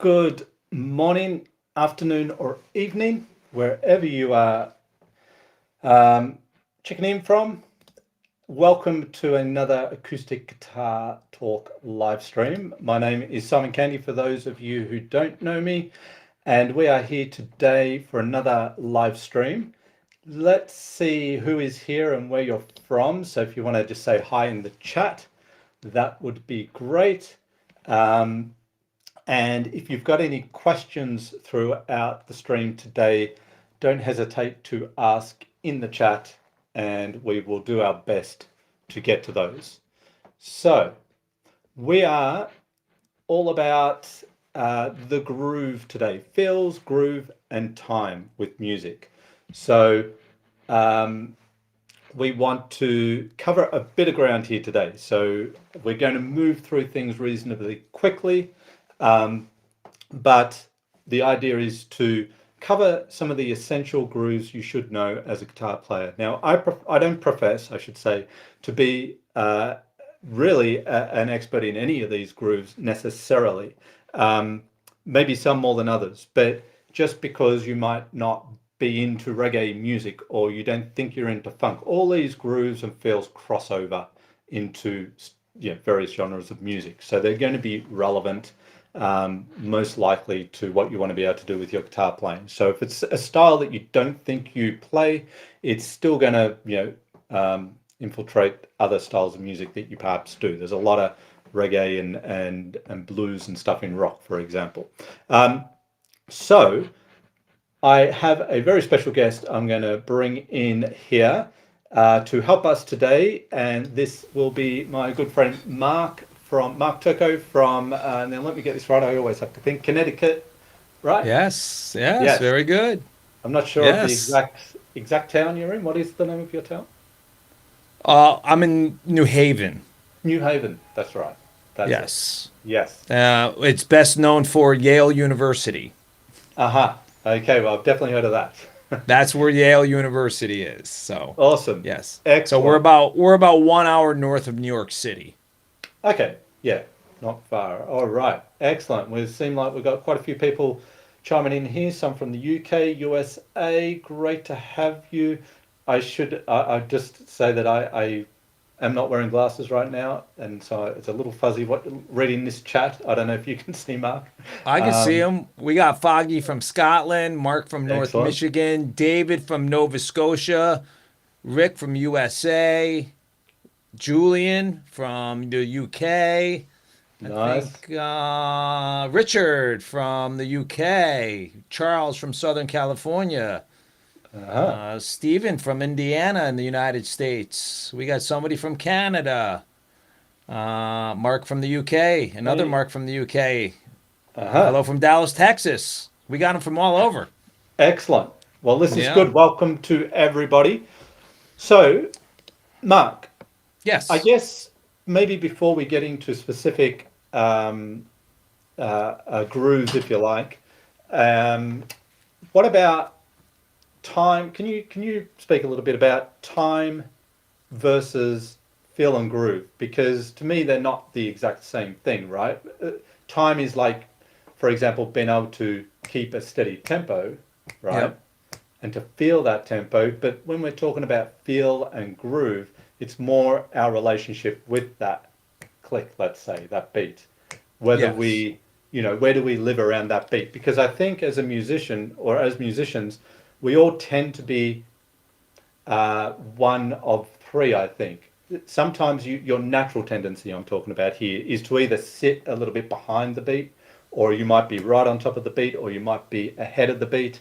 Good morning, afternoon, or evening, wherever you are checking in from. Welcome to another Acoustic Guitar Talk live stream. My name is Simon Candy, for those of you who don't know me, and we are here today for another live stream. Let's see who is here and where you're from. So if you want to just say hi in the chat, that would be great. And if you've got any questions throughout the stream today, don't hesitate to ask in the chat and we will do our best to get to those. So we are all about the groove today, feels, groove, and time with music. So we want to cover a bit of ground here today. So we're going to move through things reasonably quickly. But the idea is to cover some of the essential grooves you should know as a guitar player. Now, I don't profess, I should say, to be really an expert in any of these grooves necessarily. Maybe some more than others, but just because you might not be into reggae music or you don't think you're into funk, all these grooves and feels cross over into various genres of music. So they're going to be relevant most likely to what you want to be able to do with your guitar playing. So if it's a style that you don't think you play, it's still going to infiltrate other styles of music that you perhaps do. There's a lot of reggae and blues and stuff in rock, for example. So I have a very special guest I'm going to bring in here to help us today, and this will be my good friend Mark Turko from, now let me get this right, I always have to think, Connecticut, right? Yes, Yes. very good. I'm not sure of the exact town you're in. What is the name of your town? I'm in New Haven. New Haven, that's right. That's it. Yes. Yes. It's best known for Yale University. Aha. Okay, well, I've definitely heard of that. That's where Yale University is. So, Awesome. yes. Excellent. So we're about 1 hour north of New York City. Okay, yeah, not far. All right, excellent. We seem like we've got quite a few people chiming in here, some from the UK, USA. Great to have you. I just say that I am not wearing glasses right now, and so it's a little fuzzy reading this chat. I don't know if you can see Mark. I can see them. We got Foggy from Scotland, Mark from North Excellent. Michigan, David from Nova Scotia, Rick from USA, Julian from the UK. Nice. I think Richard from the UK, Charles from Southern California, Stephen from Indiana in the United States. We got somebody from Canada, Mark from the UK, another Mark from the UK. Hello from Dallas, Texas. We got them from all over. Excellent. Well, this is good. Welcome to everybody. So, Mark. Yes. I guess maybe before we get into specific grooves, if you like, what about time? Can you speak a little bit about time versus feel and groove? Because to me, they're not the exact same thing, right? Time is like, for example, being able to keep a steady tempo, right? Yep. And to feel that tempo. But when we're talking about feel and groove, it's more our relationship with that click, let's say, that beat. Whether we, where do we live around that beat? Because I think as a musician or as musicians, we all tend to be one of three, I think. Sometimes your natural tendency I'm talking about here is to either sit a little bit behind the beat, or you might be right on top of the beat, or you might be ahead of the beat.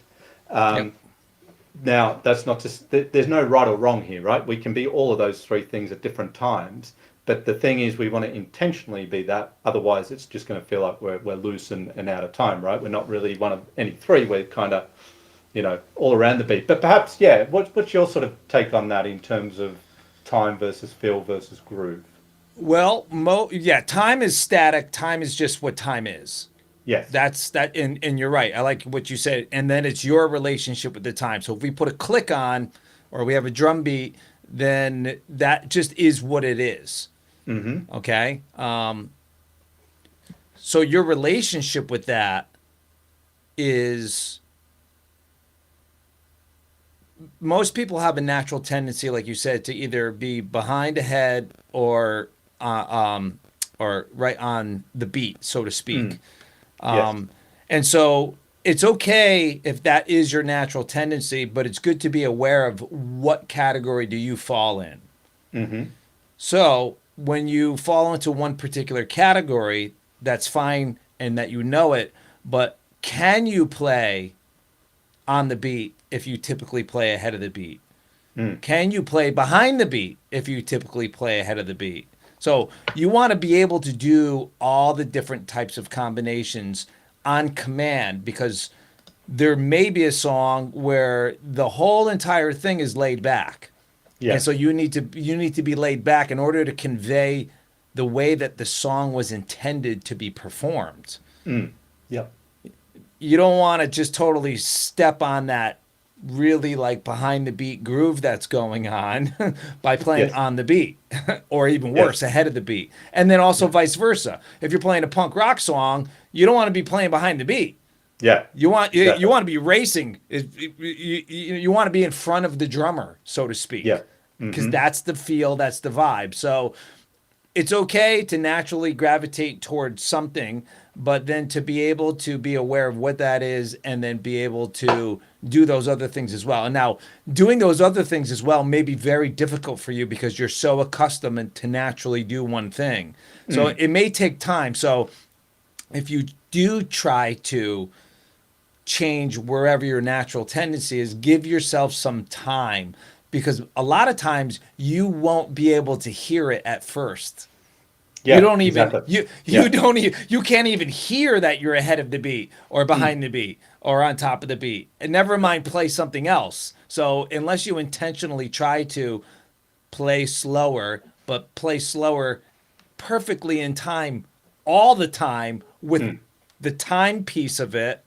Now, that's not just, there's no right or wrong here, right? We can be all of those three things at different times. But the thing is, we want to intentionally be that. Otherwise, it's just going to feel like we're loose and out of time, right? We're not really one of any three. We're kind of, all around the beat. But perhaps, what's your sort of take on that in terms of time versus feel versus groove? Well, time is static. Time is just what time is. Yes. That's that, and you're right. I like what you said. And then it's your relationship with the time. So if we put a click on, or we have a drum beat, then that just is what it is. Mm-hmm. Okay. So your relationship with that is most people have a natural tendency, like you said, to either be behind ahead or right on the beat, so to speak. Yes. And so it's okay if that is your natural tendency, but it's good to be aware of what category do you fall in. Mm-hmm. So when you fall into one particular category, that's fine and that you know it, but can you play on the beat if you typically play ahead of the beat? Mm. Can you play behind the beat if you typically play ahead of the beat? So you want to be able to do all the different types of combinations on command because there may be a song where the whole entire thing is laid back. And so Yes. you need to be laid back in order to convey the way that the song was intended to be performed. Mm. Yep. You don't want to just totally step on that really like behind the beat groove that's going on by playing Yes. on the beat or even worse Yes. ahead of the beat. And then also Yeah. vice versa. If you're playing a punk rock song, you don't want to be playing behind the beat. Yeah. You Exactly. want to be racing. You want to be in front of the drummer, so to Yeah. speak, because Mm-hmm. that's the feel, that's the vibe. So it's okay to naturally gravitate towards something, but then to be able to be aware of what that is and then be able to do those other things as well. And now, doing those other things as well may be very difficult for you because you're so accustomed to naturally do one thing. So Mm. it may take time. So if you do try to change wherever your natural tendency is, give yourself some time because a lot of times you won't be able to hear it at first. You Yeah. don't even Exactly. you Yeah. don't even you can't even hear that you're ahead of the beat or Mm. behind the beat or on top of the beat. And never mind play something else. So unless you intentionally try to play slower, but play slower perfectly in time all the time with Mm. the time piece of it,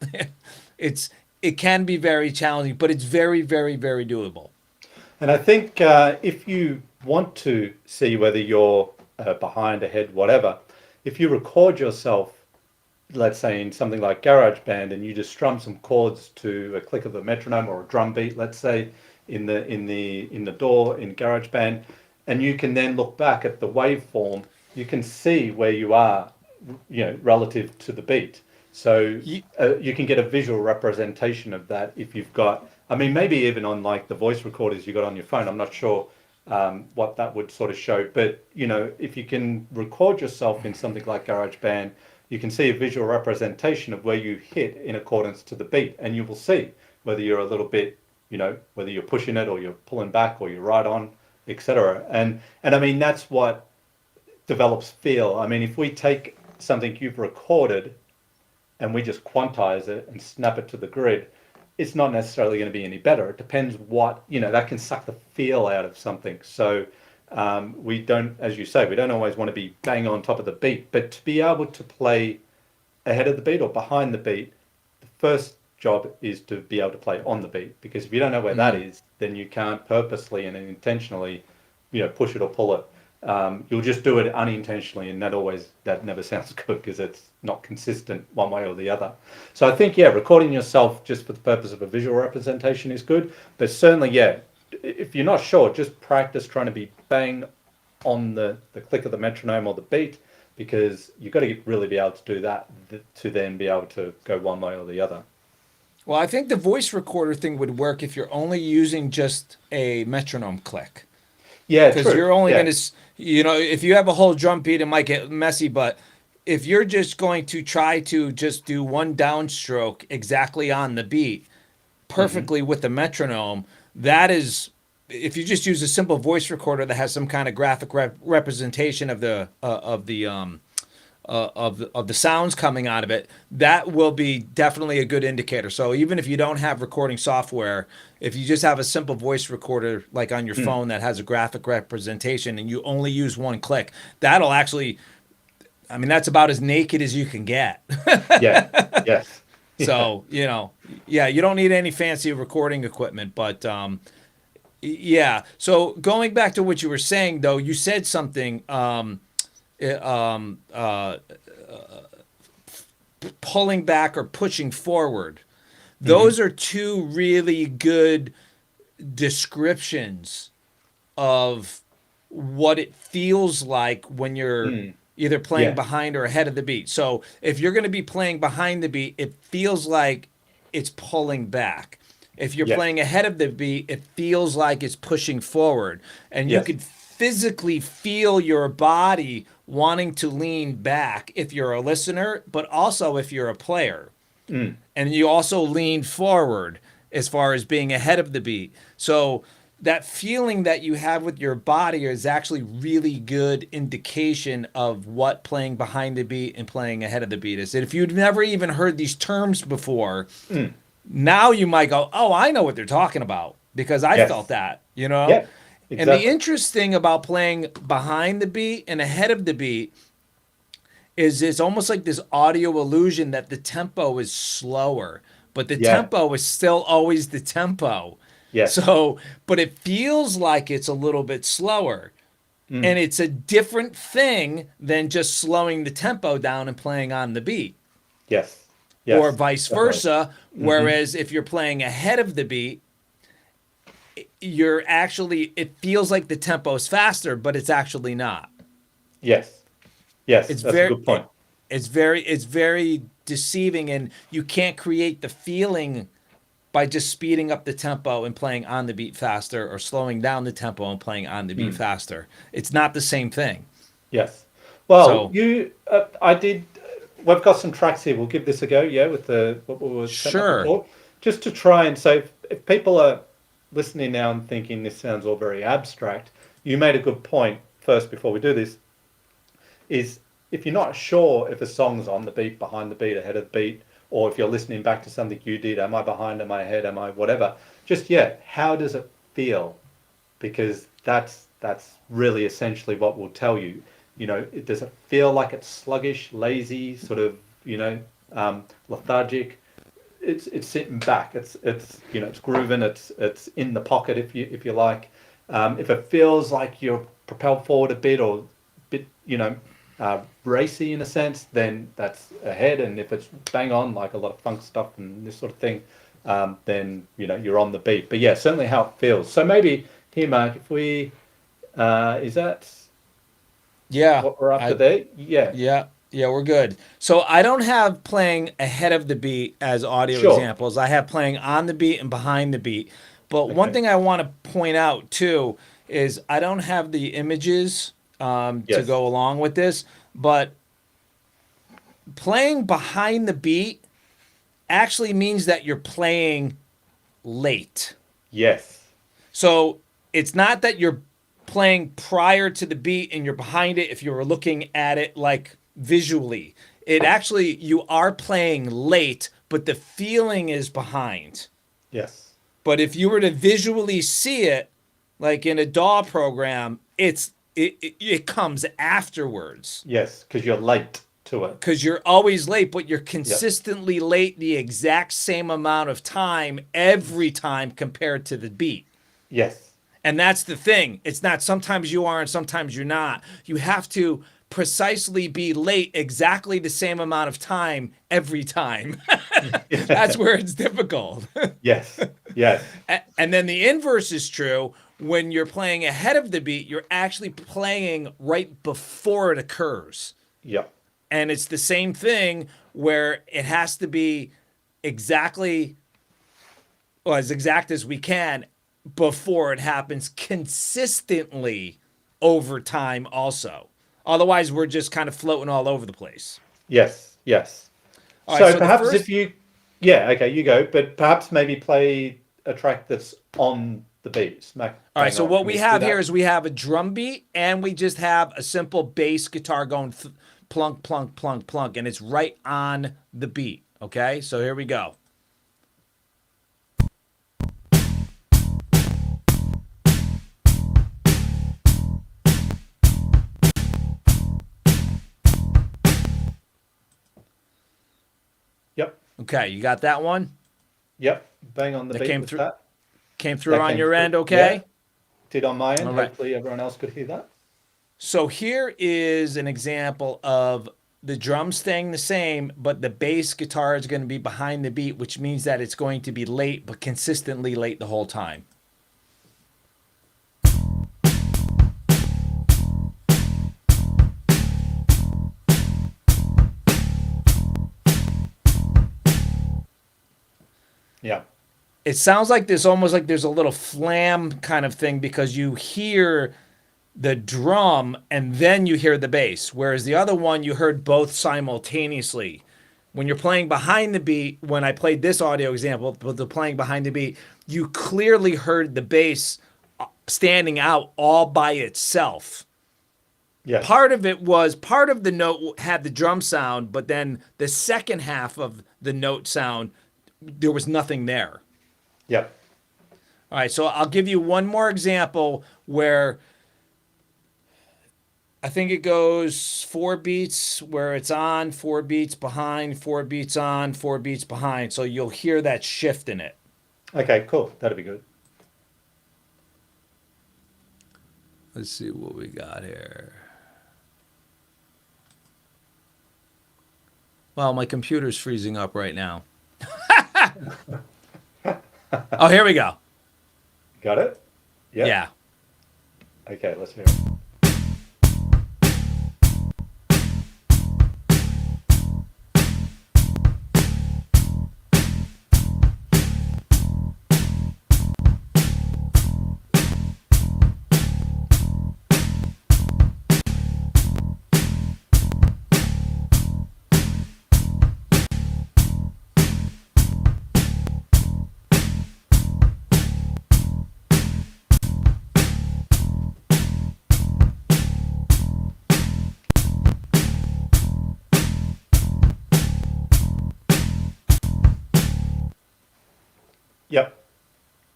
it's it can be very challenging, but it's very, very, very doable. And I think if you want to see whether you're behind, ahead, whatever, if you record yourself, let's say in something like GarageBand, and you just strum some chords to a click of the metronome or a drum beat, let's say in the door in GarageBand, and you can then look back at the waveform, you can see where you are, relative to the beat. So Ye- you can get a visual representation of that if you've got. I mean, maybe even on like the voice recorders you got on your phone. I'm not sure what that would sort of show, but if you can record yourself in something like GarageBand, you can see a visual representation of where you hit in accordance to the beat, and you will see whether you're a little bit, whether you're pushing it or you're pulling back or you're right on, etc. And I mean that's what develops feel. I mean, if we take something you've recorded and we just quantize it and snap it to the grid, it's not necessarily going to be any better. It depends that can suck the feel out of something. So we don't, as you say, we don't always want to be bang on top of the beat, but to be able to play ahead of the beat or behind the beat, the first job is to be able to play on the beat, because if you don't know where that mm. is, then you can't purposely and intentionally, push it or pull it. You'll just do it unintentionally, and that never sounds good because it's not consistent one way or the other. So I think, yeah, recording yourself just for the purpose of a visual representation is good, but certainly, yeah, if you're not sure, just practice trying to be bang on the click of the metronome or the beat, because you've got to really be able to do that to then be able to go one way or the other. Well, I think the voice recorder thing would work if you're only using just a metronome click. Yeah, Because true. you're only Yeah. going to, if you have a whole drum beat, it might get messy. But if you're just going to try to just do one downstroke exactly on the beat, Hmm. perfectly with the metronome, that is, if you just use a simple voice recorder that has some kind of graphic representation of the sounds coming out of it, that will be definitely a good indicator. So even if you don't have recording software, if you just have a simple voice recorder like on your Mm. phone that has a graphic representation and you only use one click, that'll actually, I mean, that's about as naked as you can get. Yeah. Yes. Yeah. So, yeah, you don't need any fancy recording equipment, but yeah. So going back to what you were saying, though, you said something. Uh, pulling back or pushing forward. Hmm. Those are two really good descriptions of what it feels like when you're Mm. either playing Yeah. behind or ahead of the beat. So if you're going to be playing behind the beat, it feels like it's pulling back. If you're Yes. playing ahead of the beat, it feels like it's pushing forward. And you Yes. could physically feel your body wanting to lean back if you're a listener, but also if you're a player. Mm. And you also lean forward as far as being ahead of the beat. So that feeling that you have with your body is actually really good indication of what playing behind the beat and playing ahead of the beat is. And if you've never even heard these terms before, Mm. now you might go, "Oh, I know what they're talking about because I felt Yes. that," you know? Yeah. And the Exactly. interesting about playing behind the beat and ahead of the beat is it's almost like this audio illusion that the tempo is slower, but the Yeah. tempo is still always the tempo. Yes. So, but it feels like it's a little bit slower. Mm. And it's a different thing than just slowing the tempo down and playing on the beat, Yes. or Yes. vice Definitely. versa. Hmm. Whereas if you're playing ahead of the beat, you're actually, it feels like the tempo is faster, but it's actually not. Yes. Yes. It's That's a very, good point. it's very deceiving, and you can't create the feeling by just speeding up the tempo and playing on the beat faster, or slowing down the tempo and playing on the beat Mm. faster. It's not the same thing. Yes. Well, So, you, I did. We've got some tracks here. We'll give this a go. Yeah, with the what we were setting up sure. before, just to try and say if people are listening now and thinking this sounds all very abstract, you made a good point first before we do this. Is if you're not sure if a song's on the beat, behind the beat, ahead of the beat, or if you're listening back to something you did, am I behind, am I ahead, am I whatever? Just yeah, how does it feel? Because that's really essentially what will tell you. You know, does it feel like it's sluggish, lazy, sort of, you know, lethargic? It's sitting back. It's you know, it's grooving. It's in the pocket if you like. If it feels like you're propelled forward a bit or bit, you know, racy in a sense, then that's ahead. And if it's bang on, like a lot of funk stuff and this sort of thing, then you know you're on the beat. But yeah, certainly how it feels. So maybe here, Mark, if we is that Yeah. what we're after I there? Yeah, Yeah, we're good. So I don't have playing ahead of the beat as audio sure. examples. I have playing on the beat and behind the beat. But one Okay. thing I want to point out too is I don't have the images to Yes. go along with this, but playing behind the beat actually means that you're playing late. Yes. So it's not that you're playing prior to the beat and you're behind it if you were looking at it like visually. It actually, you are playing late, but the feeling is behind. Yes. But if you were to visually see it, like in a DAW program, it comes afterwards Yes. Because you're late to it. because you're always late, but you're Yep. consistently late the exact same amount of time every time compared to the beat. Yes. And that's the thing. It's not sometimes you are and sometimes you're not. You have to precisely be late exactly the same amount of time every time. That's where it's difficult. Yes. Yes. And then the inverse is true. When you're playing ahead of the beat, you're actually playing right before it occurs. Yep. And it's the same thing where it has to be exactly, well, as exact as we can before it happens consistently over time also. Otherwise, we're just kind of floating all over the place. Yes. Yes. All right, So so the perhaps if first, you, yeah, okay, you go, but perhaps maybe play a track that's on the beat, smack all right, bang so on. what Can we we do have here that? is we have a drum beat and we just have a simple bass guitar going plunk, plunk, plunk, plunk, and it's right on the beat. Okay, so here we go. Yep. Okay, you got that one? Yep. Bang on the That beat with that. came through That on came your through. end, Yeah. okay? Did on my end. All right. Hopefully everyone else could hear that. So here is an example of the drums staying the same, but the bass guitar is going to be behind the beat, which means that it's going to be late, but consistently late the whole time. Yeah. It sounds like there's almost like there's a little flam kind of thing because you hear the drum and then you hear the bass, whereas the other one you heard both simultaneously. When you're playing behind the beat, when I played this audio example, with the playing behind the beat, you clearly heard the bass standing out all by itself. Yes. Part of the note had the drum sound, but then the second half of the note sound, there was nothing there. Yep. All right, so I'll give you one more example where I think it goes 4 beats where it's on, 4 beats behind, 4 beats on, 4 beats behind. So you'll hear that shift in it. Okay, cool. That'll be good. Let's see what we got here. Well, my computer's freezing up right now. Oh, here we go. Got it? Yep. Yeah. Okay, let's hear it. Yep.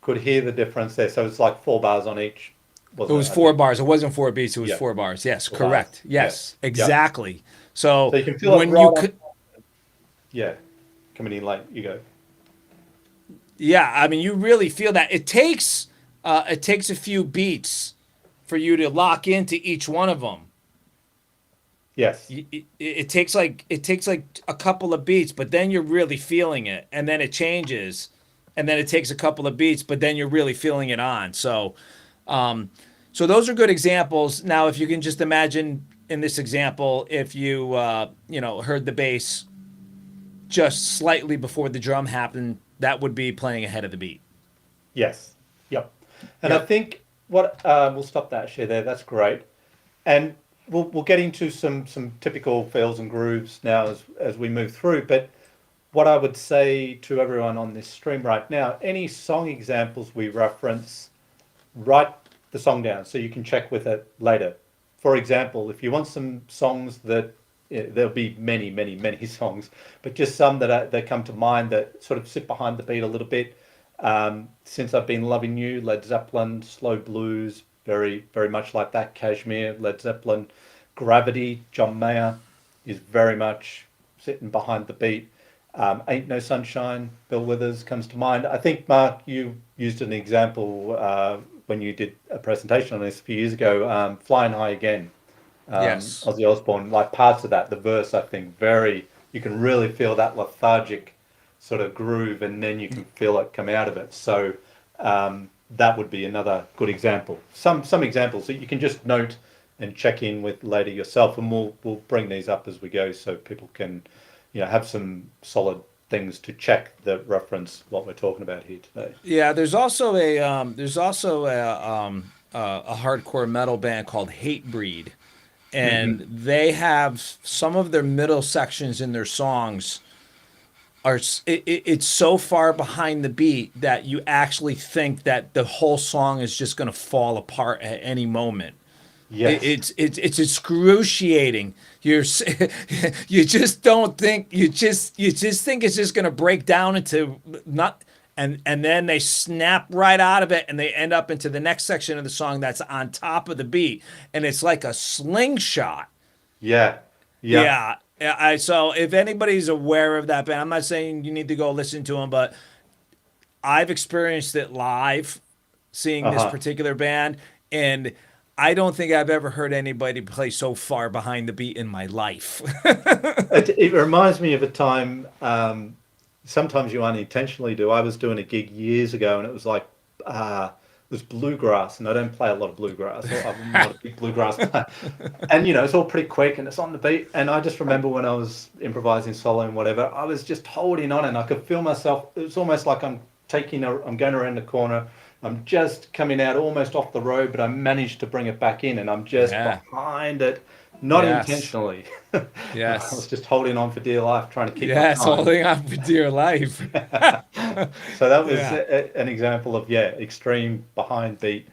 Could hear the difference there. So it's like 4 bars on each. It was 4 bars. It wasn't 4 beats. It was Yeah. 4 bars. Yes, 4 correct. bars. Yes, Yeah. exactly. So, So you can feel when it right you on. could, Yeah. Coming in late, you go. yeah, I mean, you really feel that. It takes a few beats for you to lock into each one of them. Yes. It takes like a couple of beats, but then you're really feeling it, and then it changes, and then it takes a couple of beats, but then you're really feeling it on. So, so those are good examples. Now, if you can just imagine in this example, if you heard the bass just slightly before the drum happened, that would be playing ahead of the beat. Yes. Yep. And I Yep. think what we'll stop that share there. That's great. And we'll get into some typical fills and grooves now as we move through. But what I would say to everyone on this stream right now, any song examples we reference, write the song down so you can check with it later. For example, if you want some songs that there'll be many, many, many songs, but just some that come to mind that sort of sit behind the beat a little bit. Since I've Been Loving You, Led Zeppelin, Slow Blues, very, very much like that. Kashmir, Led Zeppelin. Gravity, John Mayer, is very much sitting behind the beat. Ain't No Sunshine, Bill Withers comes to mind. I think, Mark, you used an example when you did a presentation on this a few years ago, Flying High Again, Yes. Ozzy Osbourne, like parts of that, the verse, I think, you can really feel that lethargic sort of groove, and then you can feel it come out of it. So that would be another good example. Some examples that you can just note and check in with later yourself, and we'll bring these up as we go so people can, have some solid things to check that reference what we're talking about here today. Yeah, there's also a hardcore metal band called Hatebreed, and they have some of their middle sections in their songs it's so far behind the beat that you actually think that the whole song is just going to fall apart at any moment. Yes. It's excruciating. You just don't think you just think it's just going to break down into not and then they snap right out of it and they end up into the next section of the song that's on top of the beat, and it's like a slingshot. Yeah. Yeah. Yeah. So if anybody's aware of that band, I'm not saying you need to go listen to them, but I've experienced it live, seeing this Uh-huh. particular band, and I don't think I've ever heard anybody play so far behind the beat in my life. It reminds me of a time, sometimes you unintentionally do. I was doing a gig years ago and it was like, it was bluegrass, and I don't play a lot of bluegrass. I'm not a big bluegrass player. And, it's all pretty quick and it's on the beat. And I just remember when I was improvising solo and whatever, I was just holding on and I could feel myself. It was almost like I'm going around the corner. I'm just coming out almost off the road, but I managed to bring it back in and I'm just Yeah. behind it, not Yes. intentionally. I was Yes. just holding on for dear life, trying to keep my Yes. time. Holding on for dear life. So that was Yeah. an example of, extreme behind beat.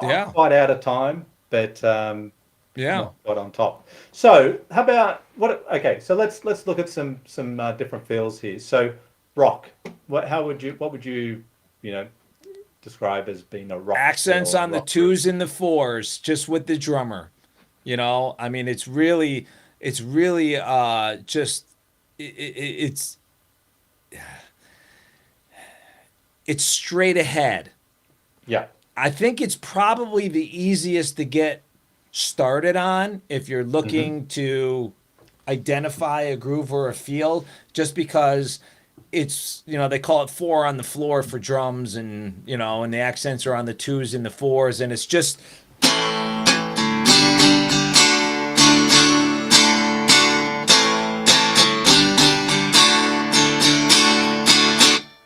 Not Yeah. quite out of time, but Yeah. not quite on top. So how about what? Okay, so let's look at some different feels here. So rock. What would you know describe as being a rock feel Accents or on the rock groove? twos and the fours, just with the drummer. I mean, it's really just it's it's straight ahead. Yeah. I think it's probably the easiest to get started on if you're Hmm. looking to identify a groove or a feel, just because it's, they call it four on the floor for drums, and the accents are on the twos and the fours, and it's just,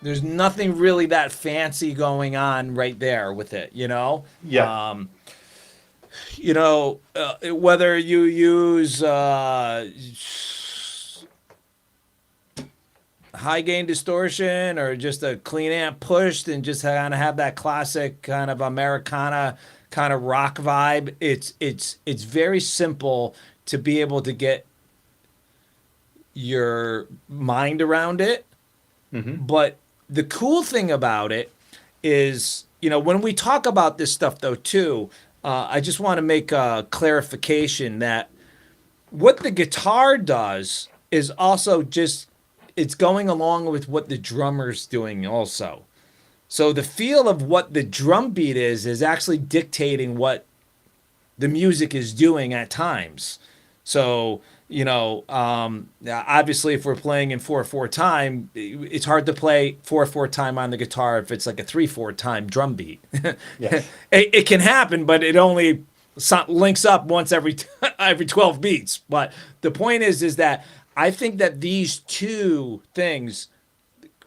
there's nothing really that fancy going on right there with it. Yeah. Whether you use high gain distortion or just a clean amp pushed and just kind of have that classic kind of Americana kind of rock vibe, it's very simple to be able to get your mind around it. Hmm. But the cool thing about it is, when we talk about this stuff, though, too, I just want to make a clarification that what the guitar does is also just, it's going along with what the drummer's doing also. So the feel of what the drum beat is actually dictating what the music is doing at times. So, obviously, if we're playing in 4/4 time, it's hard to play 4/4 time on the guitar if it's like a 3/4 time drum beat. Yes. It can happen, but it only links up once every every 12 beats. But the point is that I think that these two things,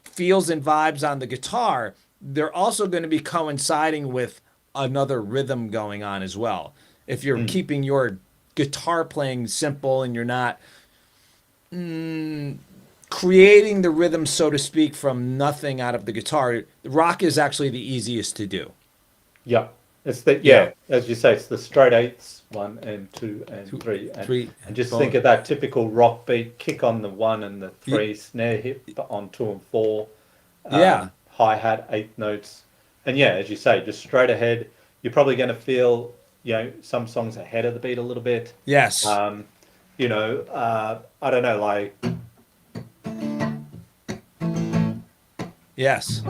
feels and vibes on the guitar, they're also going to be coinciding with another rhythm going on as well. If you're Mm. keeping your guitar playing simple and you're not creating the rhythm, so to speak, from nothing out of the guitar, rock is actually the easiest to do. Yeah. Yeah. As you say, it's the straight eighths, 1 and 2 and Two, 3, three, and just think boom. of that typical rock beat: kick on the 1 and the Y- 3, snare hit on 2 and 4, Yeah. hi hat, eighth notes, and as you say, just straight ahead. You're probably going to feel some songs ahead of the beat a little bit. Yes. Um, I don't know, like Yes.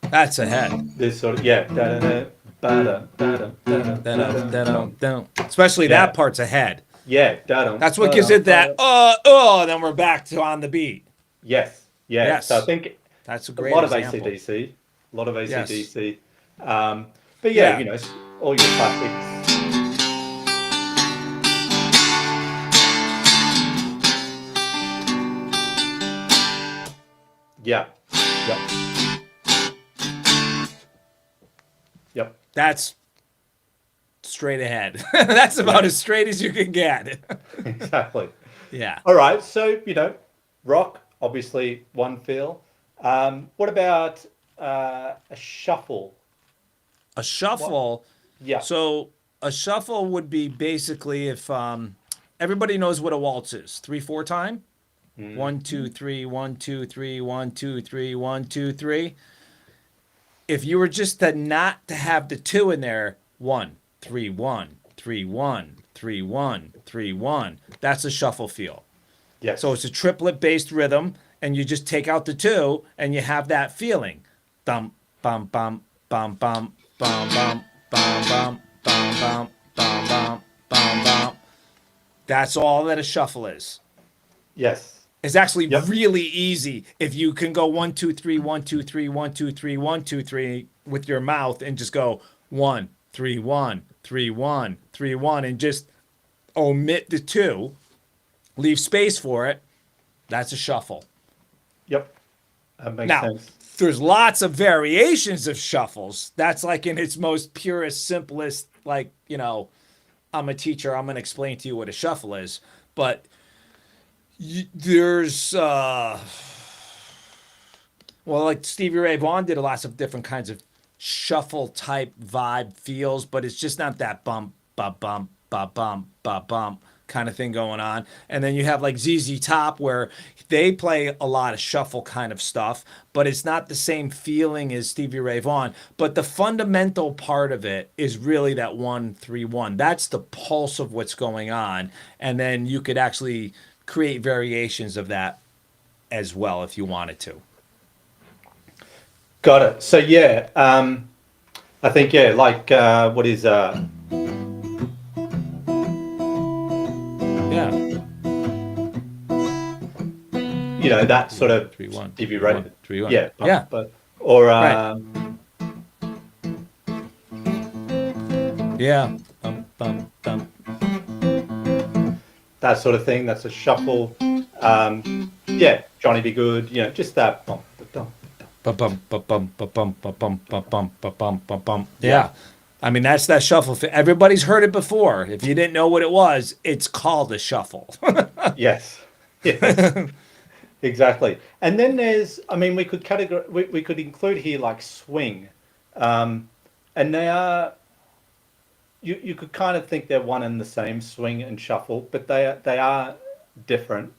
That's ahead. this sort of da-da-da, ba-da, da-da, da-da, da-da, Especially that yeah, part's ahead. da-da, That's what gives ba-da, it that, ba-da. then we're back to on the beat. Yes, yeah. So I Yes. think That's a a great lot of example. ACDC, a lot of Yes. ACDC. But Yeah. all your classics. Yeah, yep, yep, That's straight ahead. That's about yeah, as straight as you can get. exactly. Yeah. All right, so rock, obviously one feel. What about a shuffle? A What? shuffle. Yeah. So a shuffle would be basically if everybody knows what a waltz is. 3/4 time. One, two, Mhm. three, 1, 2, 3, 1, 2, 3, 1, 2, 3. If you were just to not to have the two in there, 1, 3, 1, 3, 1, 3, 1, 3, 1. That's a shuffle feel. So Yes. it's a triplet based rhythm, and you just take out the two, and you have that feeling. Bum, bum, bum, bum, bum, bum, bum, bum, bum, bum, bum, bum, bum, bum, bum. That's all that a shuffle is. Yes. It's actually Yep. really easy if you can go 1, 2, 3, 1, 2, 3, 1, 2, 3, 1, 2, 3 with your mouth and just go 1, 3, 1, 3, 1, 3, 1, and just omit the 2, leave space for it. That's a shuffle. Yep. That makes Now, sense. there's lots of variations of shuffles. That's like in its most purest, simplest, like, I'm a teacher. I'm going to explain to you what a shuffle is. But there's, well, like Stevie Ray Vaughan did lots of different kinds of shuffle type vibe feels, but it's just not that bump, bump, bump, bump, bump, bump, bump kind of thing going on. And then you have like ZZ Top where they play a lot of shuffle kind of stuff, but it's not the same feeling as Stevie Ray Vaughan. But the fundamental part of it is really that 1, 3, 1. That's the pulse of what's going on. And then you could actually create variations of that as well if you wanted to. Got it. So yeah, I think like what is Yeah. that sort of 3, 1. Stevie Ray. 3, 1. Yeah. Yeah. But or Right. Yeah. that sort of thing. That's a shuffle. Yeah, Johnny Be Good. Just that bump, bump, Ba-bum, ba-bum, ba-bum, ba-bum, ba-bum, ba-bum, ba-bum. Yeah. Yeah. I mean, that's that shuffle. Everybody's heard it before. If you didn't know what it was, it's called a shuffle. Yes. Yes. Exactly. And then we could we could include here like swing. And they are, you could kind of think they're one and the same, swing and shuffle, but they are different.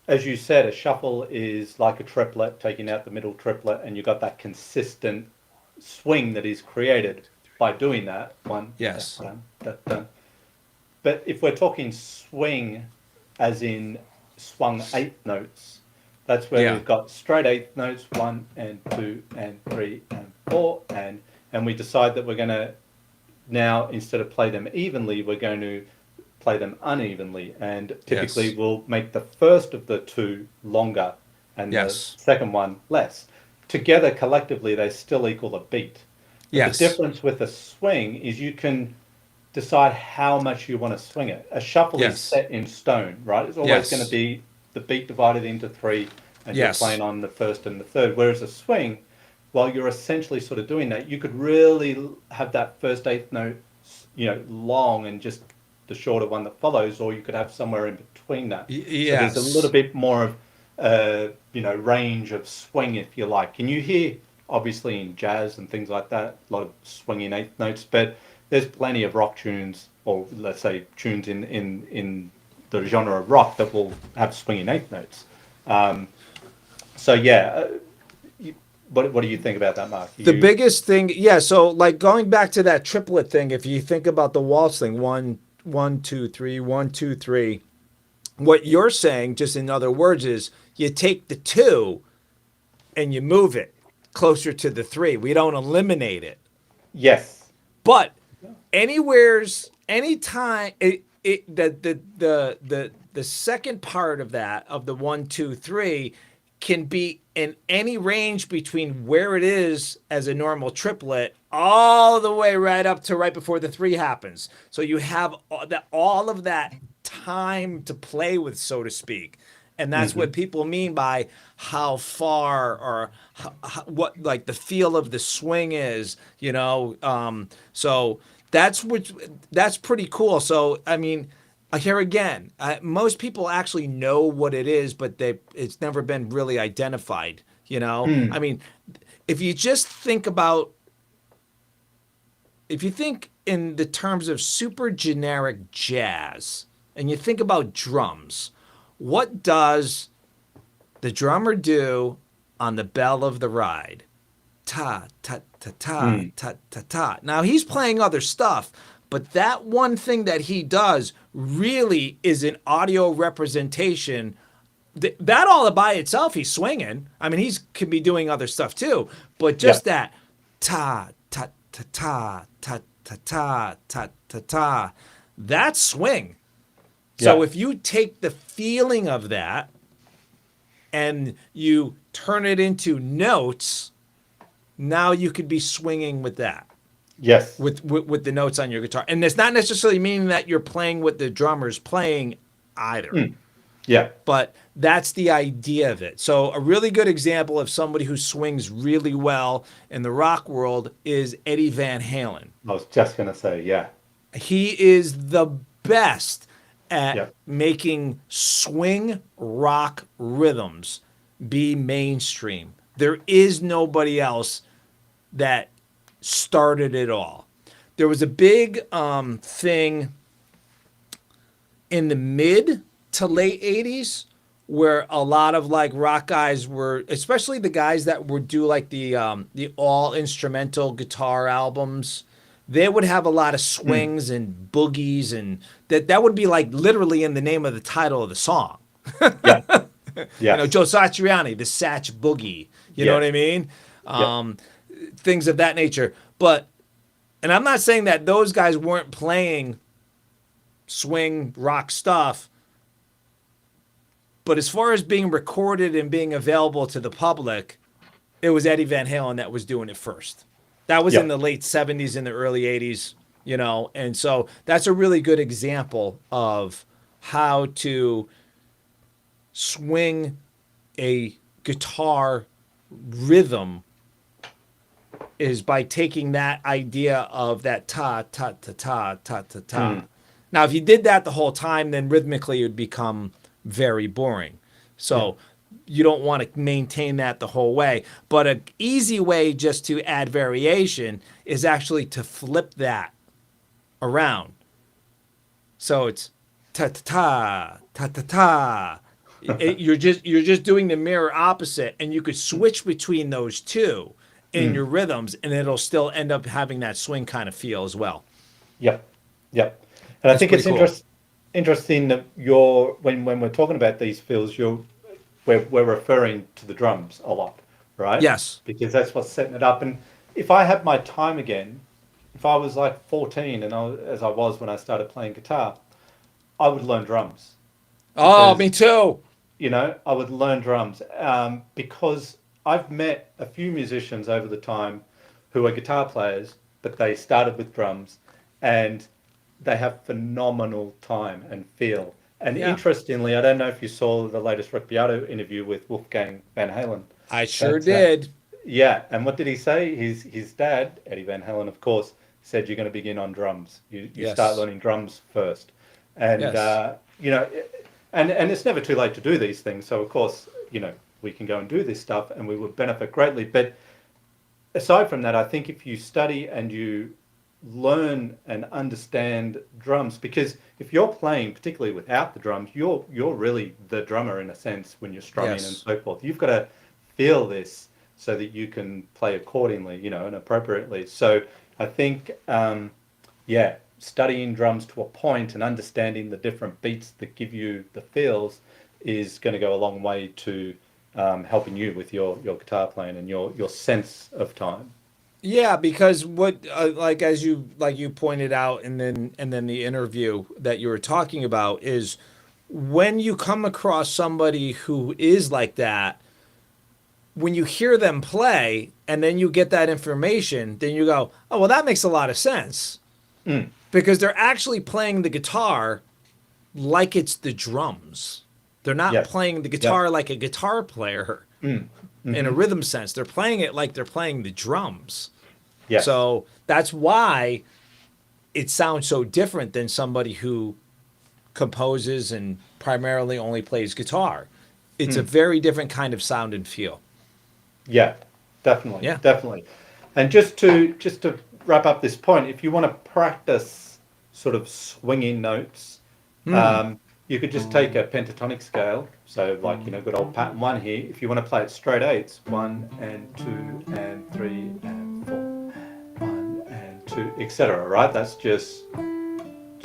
As you said, a shuffle is like a triplet, taking out the middle triplet, and you've got that consistent swing that is created by doing that. One. Yes. Dun, dun, dun. But if we're talking swing, as in swung eighth notes, that's where we've got straight eighth notes, 1 and 2 and 3 and 4, and we decide that we're going to now, instead of play them evenly, we're going to play them unevenly, and typically we'll make the first of the 2 longer and the second one less. Together, collectively, they still equal a beat. But the difference with a swing is you can decide how much you want to swing it. A shuffle is set in stone, right? It's always going to be the beat divided into 3, and you're playing on the first and the third. Whereas a swing, while you're essentially sort of doing that, you could really have that first eighth note, long, and just the shorter one that follows, or you could have somewhere in between that. Yes. So there's a little bit more of, range of swing, if you like. And you hear, obviously, in jazz and things like that, a lot of swinging eighth notes, but there's plenty of rock tunes, or let's say tunes in the genre of rock that will have swinging eighth notes. What do you think about that, Mark? The biggest thing, so like going back to that triplet thing, if you think about the waltz thing, 1, 1, 2, 3, 1, 2, 3, what you're saying, just in other words, is you take the 2 and you move it closer to the 3. We don't eliminate it. Yes. But anytime the second part of that, of the 1, 2, 3, can be in any range between where it is as a normal triplet all the way right up to right before the 3 happens. So you have all of that time to play with, so to speak. And that's what people mean by how far, or what like the feel of the swing is, so that's pretty cool. So, I mean, here again, most people actually know what it is, but it's never been really identified, I mean, if you think in the terms of super generic jazz, and you think about drums, what does the drummer do on the bell of the ride? Ta, ta, ta, ta, ta, ta, ta. Now, he's playing other stuff, but that one thing that he does really is an audio representation. That all by itself, he's swinging. I mean, could be doing other stuff too, but just that ta, ta, ta ta ta ta ta ta ta ta. That's swing. So Yeah. if you take the feeling of that and you turn it into notes, now you could be swinging with that. Yes. With the notes on your guitar. And it's not necessarily meaning that you're playing what the drummer's playing either. Mm. Yeah. But that's the idea of it. So a really good example of somebody who swings really well in the rock world is Eddie Van Halen. I was just going to say, yeah. He is the best at Yeah. making swing rock rhythms be mainstream. There is nobody else that started it all. There was a big thing in the mid to late 80s where a lot of like rock guys were, especially the guys that would do like the all instrumental guitar albums, they would have a lot of swings and boogies, and that would be like literally in the name of the title of the song. Yeah. You know, Yes. Joe Satriani, the Satch Boogie. You know Yeah. what I mean? Yeah. Things of that nature. But, and I'm not saying that those guys weren't playing swing rock stuff, but as far as being recorded and being available to the public, it was Eddie Van Halen that was doing it first. That was Yeah. in the late 70s and the early 80s, you know, and so that's a really good example of how to swing a guitar rhythm is by taking that idea of that ta ta ta ta ta ta ta. Now, if you did that the whole time, then rhythmically it would become very boring. So you don't want to maintain that the whole way. But an easy way just to add variation is actually to flip that around. So it's ta ta ta ta ta ta. You're just doing the mirror opposite, and you could switch between those two in your rhythms, and it'll still end up having that swing kind of feel as well. Yep. Yep. And I It's think pretty it's cool. interesting that you're when we're talking about these fills, we're referring to the drums a lot, right? Yes. Because that's what's setting it up. And if I had my time again, if I was like 14 and as I was when I started playing guitar, I would learn drums Oh, because me too. I would learn drums because I've met a few musicians over the time who are guitar players, but they started with drums and they have phenomenal time and feel. And Yeah, interestingly, I don't know if you saw the latest Ricciardo interview with Wolfgang Van Halen, I sure but did. yeah, and what did he say? His dad, Eddie Van Halen, of course, said you're going to begin on drums. You start Yes. learning drums first, and Yes. and it's never too late to do these things. So of course, we can go and do this stuff, and we would benefit greatly. But aside from that, I think if you study and you learn and understand drums, because if you're playing particularly without the drums, you're really the drummer in a sense when you're strumming and Yes. so forth. You've got to feel this so that you can play accordingly, and appropriately. So I think yeah, studying drums to a point and understanding the different beats that give you the feels is going to go a long way to helping you with your guitar playing and your sense of time. Yeah, because what like as you pointed out, and then the interview that you were talking about is when you come across somebody who is like that, when you hear them play and then you get that information, then you go, oh, well, that makes a lot of sense Mm, because they're actually playing the guitar like it's the drums. They're not yes. playing the Yep. guitar like a guitar player Mm, in a hmm. rhythm sense. They're playing it like they're playing the drums. Yes. So that's why it sounds so different than somebody who composes and primarily only plays guitar. It's a Mm. very different kind of sound and feel. Yeah, definitely, Yeah. definitely. And just to wrap up this point, if you want to practice sort of swinging notes, Hmm. you could just take a pentatonic scale. So like good old pattern one here. If you want to play it straight eights, 1 and 2 and 3 and 4, 1 and 2, etc. Right? That's just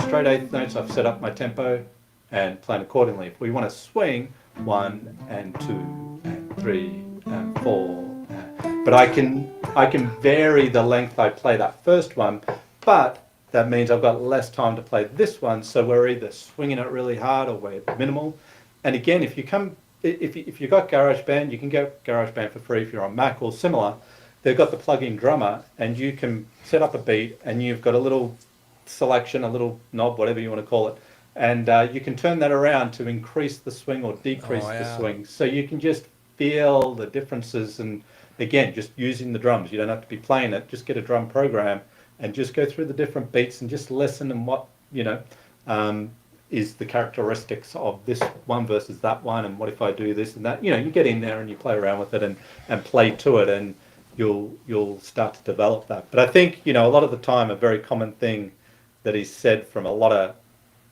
straight eighth notes. I've set up my tempo and playing accordingly. If we want to swing 1 and 2 and 3 and 4, but I can vary the length I play that first one, but that means I've got less time to play this one. So we're either swinging it really hard or we're minimal. And again, if you've got GarageBand, you can get GarageBand for free if you're on Mac or similar. They've got the plug-in drummer, and you can set up a beat, and you've got a little selection, a little knob, whatever you want to call it, and you can turn that around to increase the swing or decrease Oh, the yeah. swing. So you can just feel the differences, and again, just using the drums. You don't have to be playing it. Just get a drum program and just go through the different beats and just listen and what is the characteristics of this one versus that one, and what if I do this and that. You get in there and you play around with it and play to it, and you'll start to develop that. But I think a lot of the time, a very common thing that is said from a lot of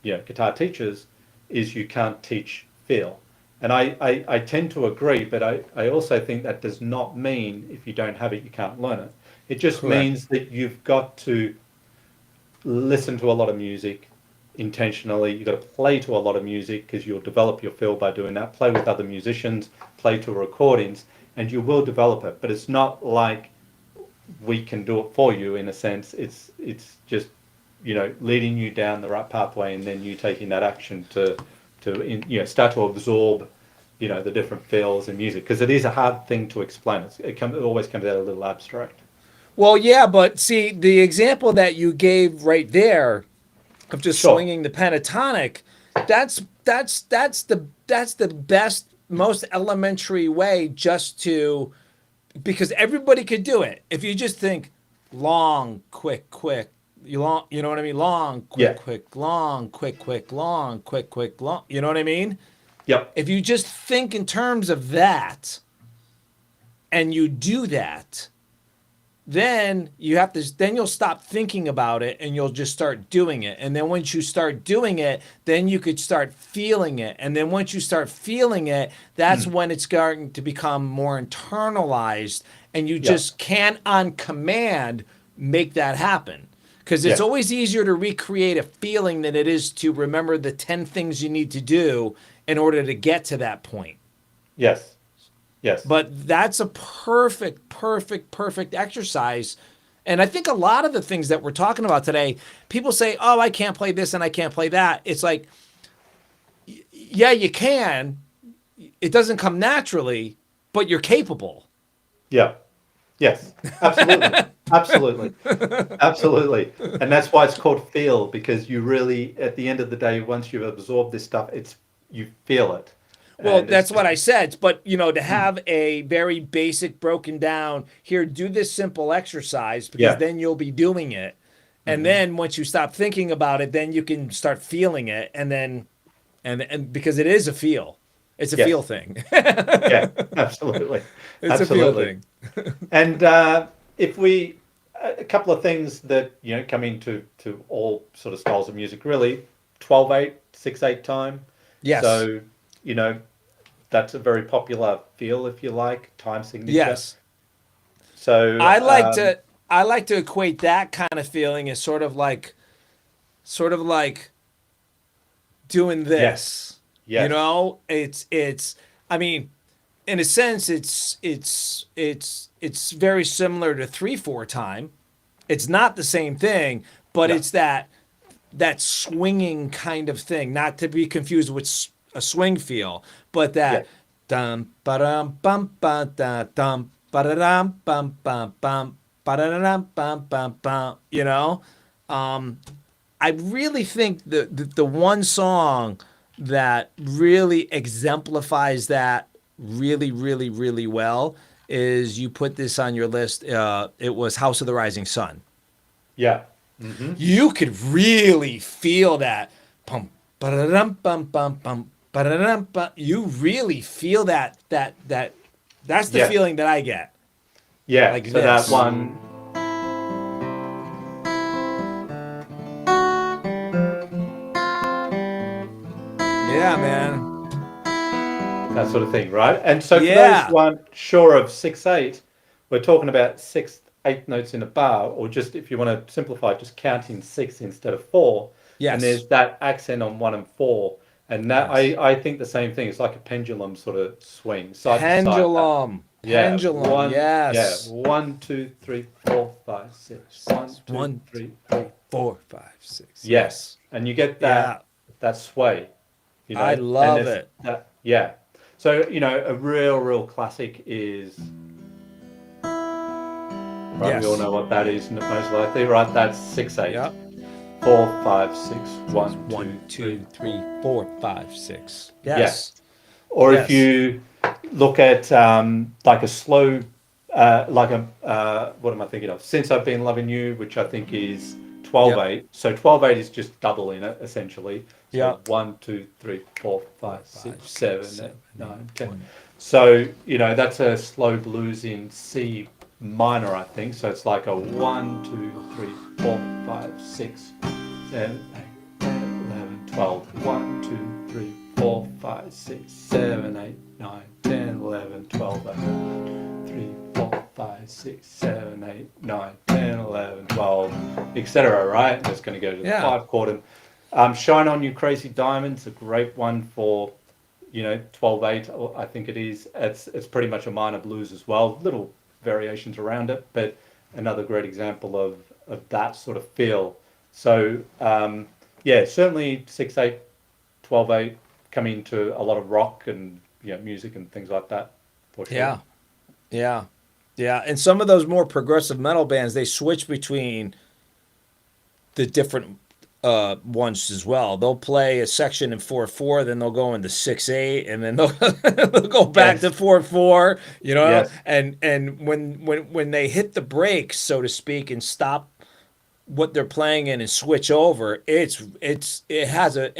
guitar teachers is you can't teach feel. And I tend to agree, but I also think that does not mean if you don't have it, you can't learn it. It just Correct. means that you've got to listen to a lot of music intentionally. You've got to play to a lot of music because you'll develop your feel by doing that. Play with other musicians, play to recordings, and you will develop it. But it's not like we can do it for you in a sense. It's just leading you down the right pathway, and then you taking that action to start to absorb the different feels in music, because it is a hard thing to explain. It always comes out a little abstract. Well, yeah, but see, the example that you gave right there of just Sure. swinging the pentatonic, that's the best, most elementary way just to, because everybody could do it. If you just think long, quick, you know what I mean? Long, quick, Yeah. quick, long, quick, long, quick, long. You know what I mean? Yep. If you just think in terms of that and you do that, then you'll stop thinking about it and you'll just start doing it. And then once you start doing it, then you could start feeling it. And then once you start feeling it, that's when it's going to become more internalized, and you just can't on command make that happen. Because it's always easier to recreate a feeling than it is to remember the 10 things you need to do in order to get to that point. Yes. But that's a perfect exercise. And I think a lot of the things that we're talking about today, people say, oh, I can't play this and I can't play that. It's like, yeah, you can. It doesn't come naturally, but you're capable. Yeah. Yes. Absolutely. Absolutely. And that's why it's called feel, because you really, at the end of the day, once you've absorbed this stuff, you feel it. Well, And that's what I said. But, to have a very basic broken down, here, do this simple exercise, because then you'll be doing it. And then once you stop thinking about it, then you can start feeling it. And then, and because it is a feel, it's a feel thing. Yeah, absolutely. It's Absolutely. a feel thing. And a couple of things that, come into all sort of styles of music, really, 12/8, 6/8 time. Yes. So, that's a very popular feel, if you like, time signature. Yes. So I like to equate that kind of feeling as sort of like doing this. Yes. It's I mean, in a sense it's very similar to 3/4 time. It's not the same thing, but it's that swinging kind of thing, not to be confused with a swing feel, but that dum ba-dum bum ba da dum ba-da-dum bum bum bum ba-da-dum bum bum bum. I really think the one song that really exemplifies that really, really, really well is, you put this on your list. It was House of the Rising Sun. Yeah. You could really feel that. Pum, ba-da-dum, bum, bum, bum, ba-da-dum, bum. You really feel that. That's the feeling that I get. Yeah. Like so this. that one. Yeah, man. That sort of thing, right? And so for those who aren't sure of 6/8, we're talking about 6/8 notes in a bar, or just, if you want to simplify, just counting 6 instead of 4. Yes. And there's that accent on 1 and 4. And that I think the same thing. It's like a pendulum sort of swing, side to side. Pendulum. Yeah, Pendulum, yeah, yes. 1, 2, 3, 4, 5, 6. 1, 2, One, 3, two, 4. 4, 5, 6. Yes, Yes. and you get Yeah. that sway, I and love there's it. that, yeah. So, a real classic is, right, we all Yes. know what that is, most likely, right? That's 6/8. Yep. 4, 5, 6, Six. 1, 2, One, 3. two, three, 4, 5, 6. Yes. Yes. Or if Yes. you look at like a slow, what am I thinking of? Since I've Been Loving You, which I think is twelve Yep. eight. So 12/8 is just double in it, essentially. So Yep. 1, 2, 3, 4, Four, 5, five, 6, six, 7, 8, seven, eight, 9, 10. one. So, that's a slow blues in C minor, I think. So it's like a 1, 2, 3, 4, 5, 6, 7, 8, 10, 11, 12. 1, 2, 3, 4, 5, 6, 7, 8, 9, 10, 11, 12. 1, 2, 3, 4, 5, 6, 7, 8, 9, 10, 11, 12, etc. Right? That's going to go to the Yeah. 5 chord. Shine On You Crazy Diamonds, a great one for 12/8, I think it is. It's pretty much a minor blues as well. Little variations around it, but another great example of that sort of feel. So yeah, certainly 6/8, 12/8 come into a lot of rock and music and things like that for sure. Yeah. Yeah. Yeah. And some of those more progressive metal bands, they switch between the different ones as well. They'll play a section in 4/4, then they'll go into 6/8, and then they'll, they'll go back to Yes, 4/4. yes, And when they hit the brakes, so to speak, and stop what they're playing in and switch over, it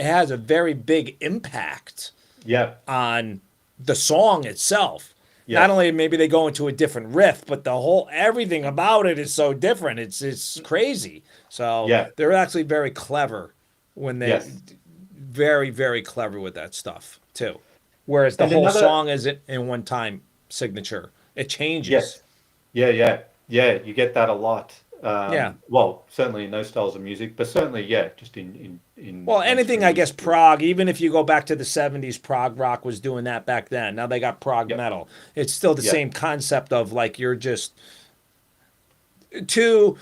has a very big impact yeah, on the song itself. Not yes, only maybe they go into a different riff, but the whole everything about it is so different. It's crazy. So yeah, they're actually very clever when they yes. very clever with that stuff too. Whereas the And whole another, song isn't in one time signature. It changes. yes, yeah, you get that a lot. Yeah. Well, certainly in those styles of music, but certainly, yeah, just in Well, anything, mainstream I guess, music. prog, even if you go back to the 70s, prog rock was doing that back then. Now they got prog Yep, metal. It's still the yep, same concept of like you're just to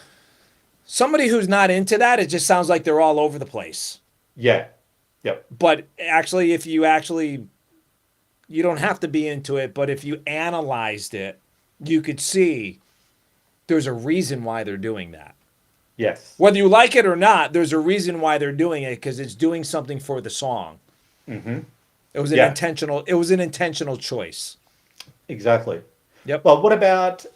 somebody who's not into that, it just sounds like they're all over the place. yeah, yep, But actually, if you actually, you don't have to be into it, but if you analyzed it, you could see there's a reason why they're doing that. yes, Whether you like it or not, there's a reason why they're doing it because it's doing something for the song. mm-hmm, It was an yeah, intentional. It was an intentional choice. exactly. Yep. Well, what about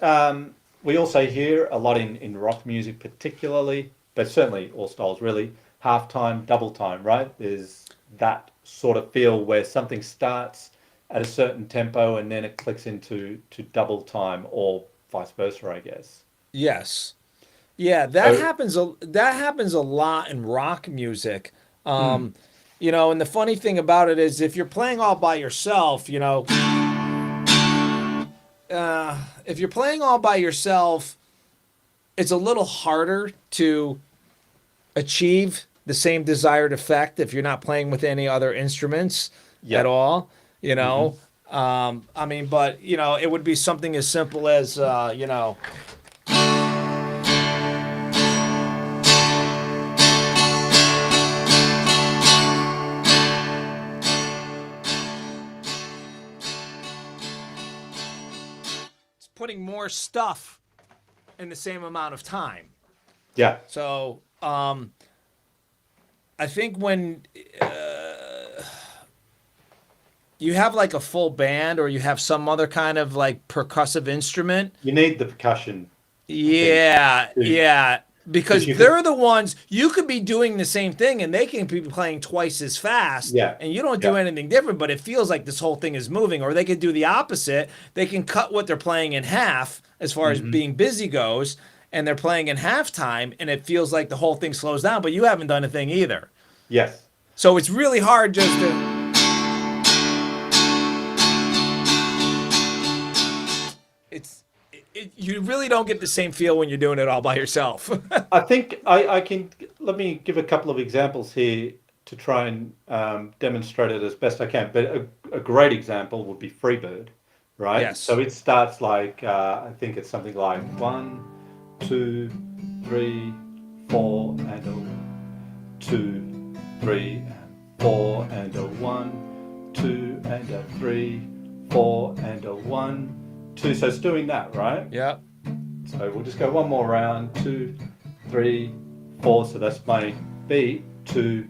we also hear a lot in rock music, particularly, but certainly all styles really, half time, double time, right? There's that sort of feel where something starts at a certain tempo and then it clicks into double time or vice versa, I guess. Yes. Yeah, that So, happens. That happens a lot in rock music. mm, Um, and the funny thing about it is, if you're playing all by yourself, if you're playing all by yourself, it's a little harder to achieve the same desired effect if you're not playing with any other instruments at yeah, all. You hmm, know, I mean, but it would be something as simple as it's putting more stuff in the same amount of time. yeah, So I think when you have like a full band or you have some other kind of like percussive instrument. you need the percussion, I think, Yeah, too, yeah. because Because you could, they're the ones you could be doing the same thing and they can be playing twice as fast yeah, and you don't do yeah, anything different, but it feels like this whole thing is moving. Or they could do the opposite. They can cut what they're playing in half as far as hmm, being busy goes, and they're playing in halftime and it feels like the whole thing slows down, but you haven't done a thing either. yes, So it's really hard just to it's you really don't get the same feel when you're doing it all by yourself. I think I can let me give a couple of examples here to try and demonstrate it as best I can. But a great example would be Freebird, right? Yes. So it starts like I think it's something like 1, 2, 3, 4, and a 2, 3, and 4, and a 1, 2, and a 3, 4, and a 1, 2. So it's doing that, right? Yep. So we'll just go one more round. 2, 3, 4. So that's my beat. 2,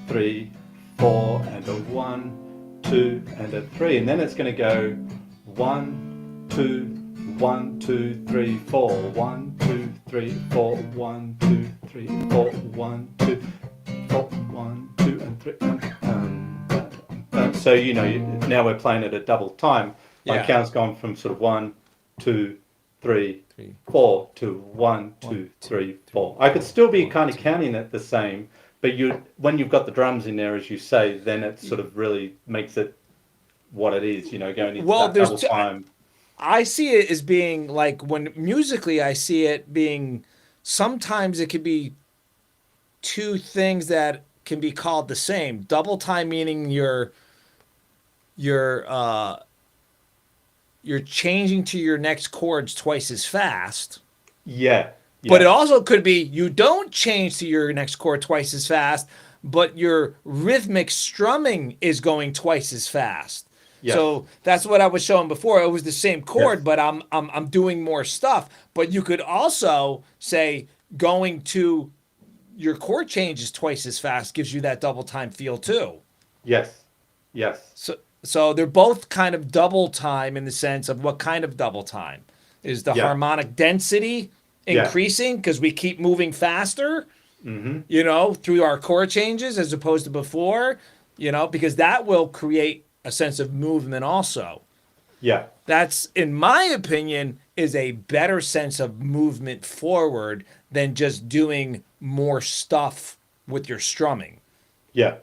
3, 4, and a 1, 2, and a 3. And then it's going to go 1, 2, 1, 2, 3, 4. 1, 2, 3, 4. 1, 2, 3, 4. 1, 2, 4. 1, 2, and 3. So now we're playing at a double time. My Yeah. count's gone from sort of 1, 2, 3, 3, 4 to 1, 2, 3, 4. I could still be kind of counting it the same, but when you've got the drums in there, as you say, then it sort of really makes it what it is, going into that double time. I see it as being like, when musically I see it being, sometimes it could be two things that can be called the same. Double time meaning you're changing to your next chords twice as fast. Yeah. But it also could be you don't change to your next chord twice as fast, but your rhythmic strumming is going twice as fast. Yes. So that's what I was showing before. It was the same chord, Yes. but I'm doing more stuff. But you could also say going to your chord changes twice as fast gives you that double time feel too. Yes. Yes. So they're both kind of double time in the sense of what kind of double time is the harmonic density increasing because we keep moving faster, through our chord changes as opposed to before, because that will create a sense of movement also. Yeah. That's, in my opinion, is a better sense of movement forward than just doing more stuff with your strumming. Yeah.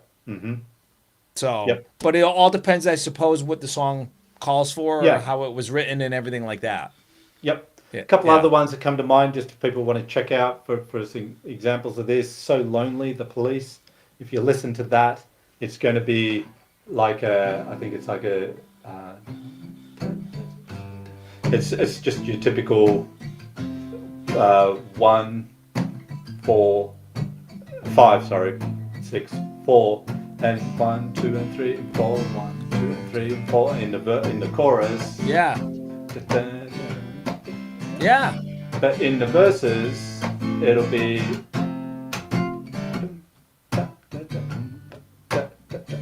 So, but it all depends, I suppose, what the song calls for or how it was written and everything like that. Yep. A couple other ones that come to mind, just if people want to check out for some examples of this. So Lonely, The Police. If you listen to that, it's going to be like I think it's like it's just your typical 1, 4, 5, 6, 4, and 1, 2, and 3, and 4, 1, 2, and 3, and 4 in the chorus. Yeah. Yeah. But in the verses, it'll be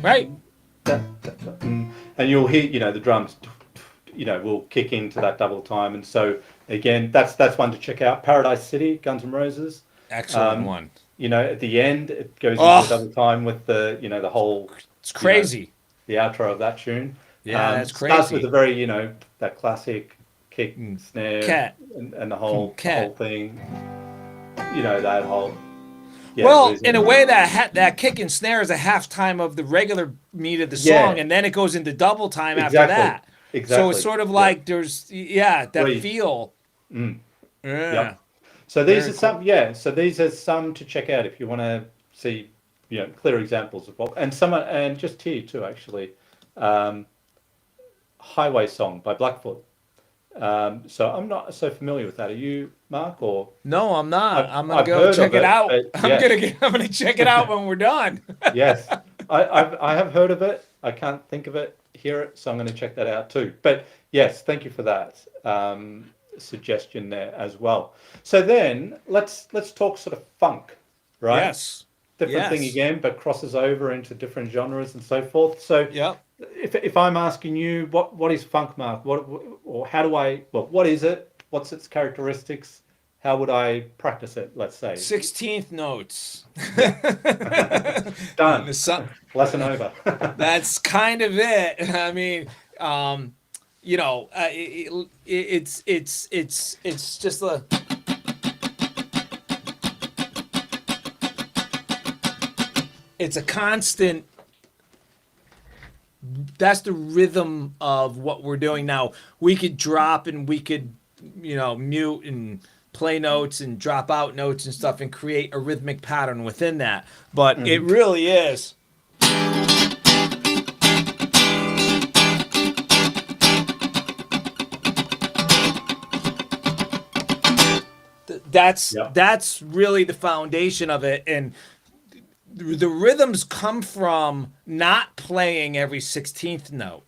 right. And you'll hear, the drums, will kick into that double time. And so again, that's one to check out. Paradise City, Guns N' Roses. Excellent one. At the end, it goes into a double time with the whole. It's crazy. The outro of that tune. Yeah, that's crazy. Starts with a very, that classic kick, snare, and the whole thing. That whole. Yeah, well, in a way, that kick and snare is a halftime of the regular meat of the song, and then it goes into double time after that. Exactly. So it's sort of like there's that feel. Yeah. Yep. So these are some. Yeah. So these are some to check out if you want to see, clear examples of what. And just here too, actually, Highway Song by Blackfoot. So I'm not so familiar with that. Are you, Mark? Or no, I'm not. I'm gonna go check it out. I'm gonna check it out when we're done. Yes, I have heard of it. I can't think of it, hear it, so I'm going to check that out too. But yes, thank you for that suggestion there as well. So then let's talk sort of funk, right? Yes. Different thing again, but crosses over into different genres and so forth. So if I'm asking you what is funk, Mark? What is it? What's its characteristics? How would I practice it? Let's say 16th notes. Done. Lesson over. That's kind of it. I mean, it's just a. It's a constant. That's the rhythm of what we're doing now. We could drop and we could, mute and play notes and drop out notes and stuff and create a rhythmic pattern within that. But it really is. Yep. That's really the foundation of it. And the rhythms come from not playing every 16th note.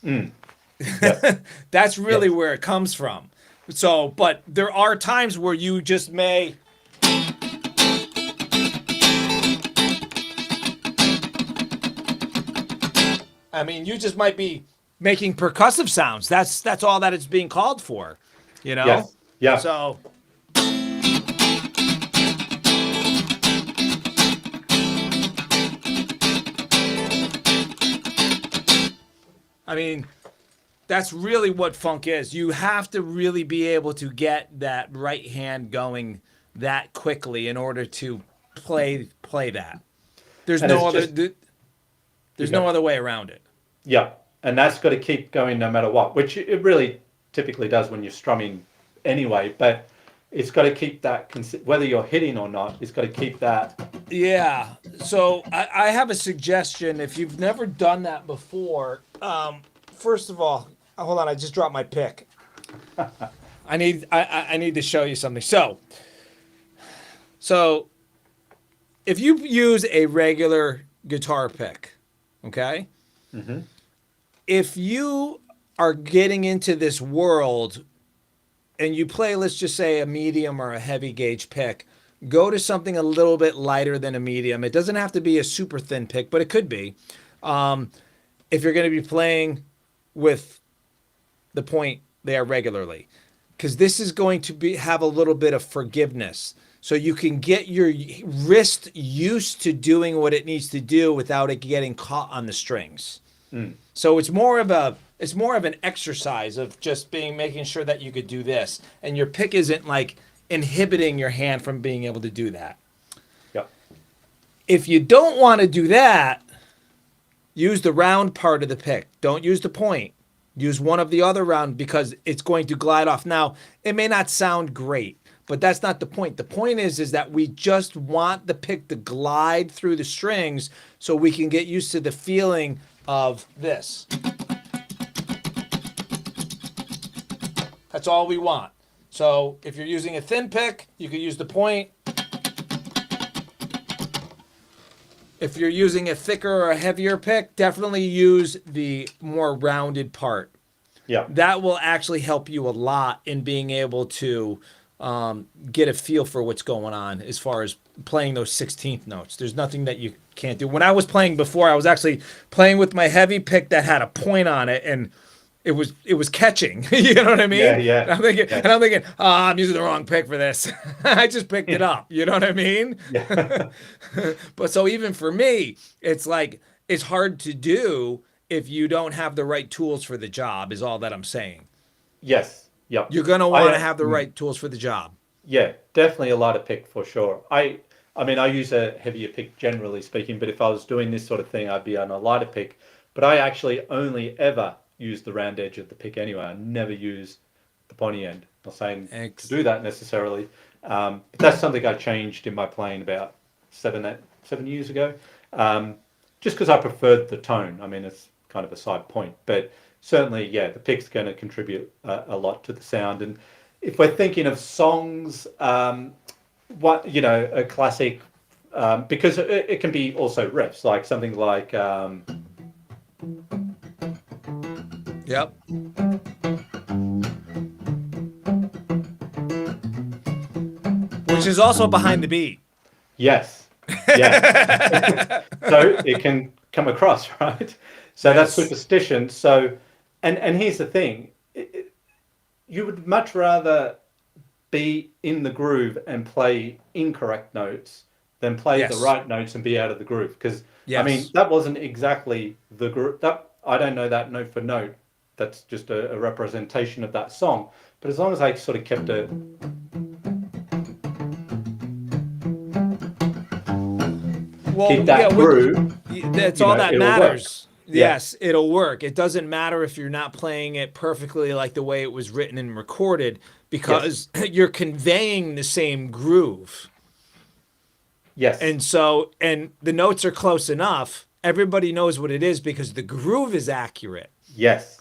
Mm. Yes. That's really Yes. where it comes from. So, but there are times where you just may, I mean, you just might be making percussive sounds. That's all that it's being called for, you know? Yes. Yeah. So, I mean, that's really what funk is. You have to really be able to get that right hand going that quickly in order to play that. There's And no it's other just you there's no go. other way around it. Yeah. And that's got to keep going no matter what, which it really typically does when you're strumming anyway. But it's got to keep that, whether you're hitting or not, it's got to keep that. Yeah. So I have a suggestion. If you've never done that before, first of all, hold on. I just dropped my pick. I need to show you something. So if you use a regular guitar pick, okay, Mm-hmm. if you are getting into this world and you play, let's just say, a medium or a heavy gauge pick, go to something a little bit lighter than a medium. It doesn't have to be a super thin pick, but it could be. If you're going to be playing with the point there regularly, because this is going to have a little bit of forgiveness. So you can get your wrist used to doing what it needs to do without it getting caught on the strings. Mm. So it's more of an exercise of just making sure that you could do this, and your pick isn't like inhibiting your hand from being able to do that. Yep. If you don't want to do that, use the round part of the pick. Don't use the point. Use one of the other round because it's going to glide off. Now, it may not sound great, but that's not the point. The point is that we just want the pick to glide through the strings so we can get used to the feeling of this. That's all we want. So if you're using a thin pick, you can use the point. If you're using a thicker or a heavier pick, definitely use the more rounded part. Yeah. That will actually help you a lot in being able to get a feel for what's going on as far as playing those 16th notes. There's nothing that you can't do. When I was playing before, I was actually playing with my heavy pick that had a point on it, and it was catching. You know what I mean? Yeah, yeah. And I'm thinking, oh, I'm using the wrong pick for this. I just picked it up. You know what I mean? Yeah. But so even for me, it's like it's hard to do if you don't have the right tools for the job, is all that I'm saying. Yes. Yep. You're going to want to have the right tools for the job. Yeah, definitely a lighter pick for sure. I mean, I use a heavier pick generally speaking, but if I was doing this sort of thing, I'd be on a lighter pick. But I actually only ever use the round edge of the pick anyway. I never use the pointy end. Not saying to do that necessarily. But that's something I changed in my playing about 7 years ago. Just because I preferred the tone. I mean, it's kind of a side point, but certainly, yeah, the pick's going to contribute a lot to the sound. And if we're thinking of songs, a classic, because it can be also riffs, like something like. Yep. Which is also behind the beat. Yes. Yeah. So it can come across, right? So that's superstition. So, and here's the thing. You would much rather be in the groove and play incorrect notes than play the right notes and be out of the groove. Because, I mean, that wasn't exactly the groove. I don't know that note for note. That's just a representation of that song. But as long as I sort of kept a... keep that groove. That's all that matters. Work. Yes, it'll work. It doesn't matter if you're not playing it perfectly like the way it was written and recorded, because you're conveying the same groove. Yes. And the notes are close enough. Everybody knows what it is because the groove is accurate. Yes.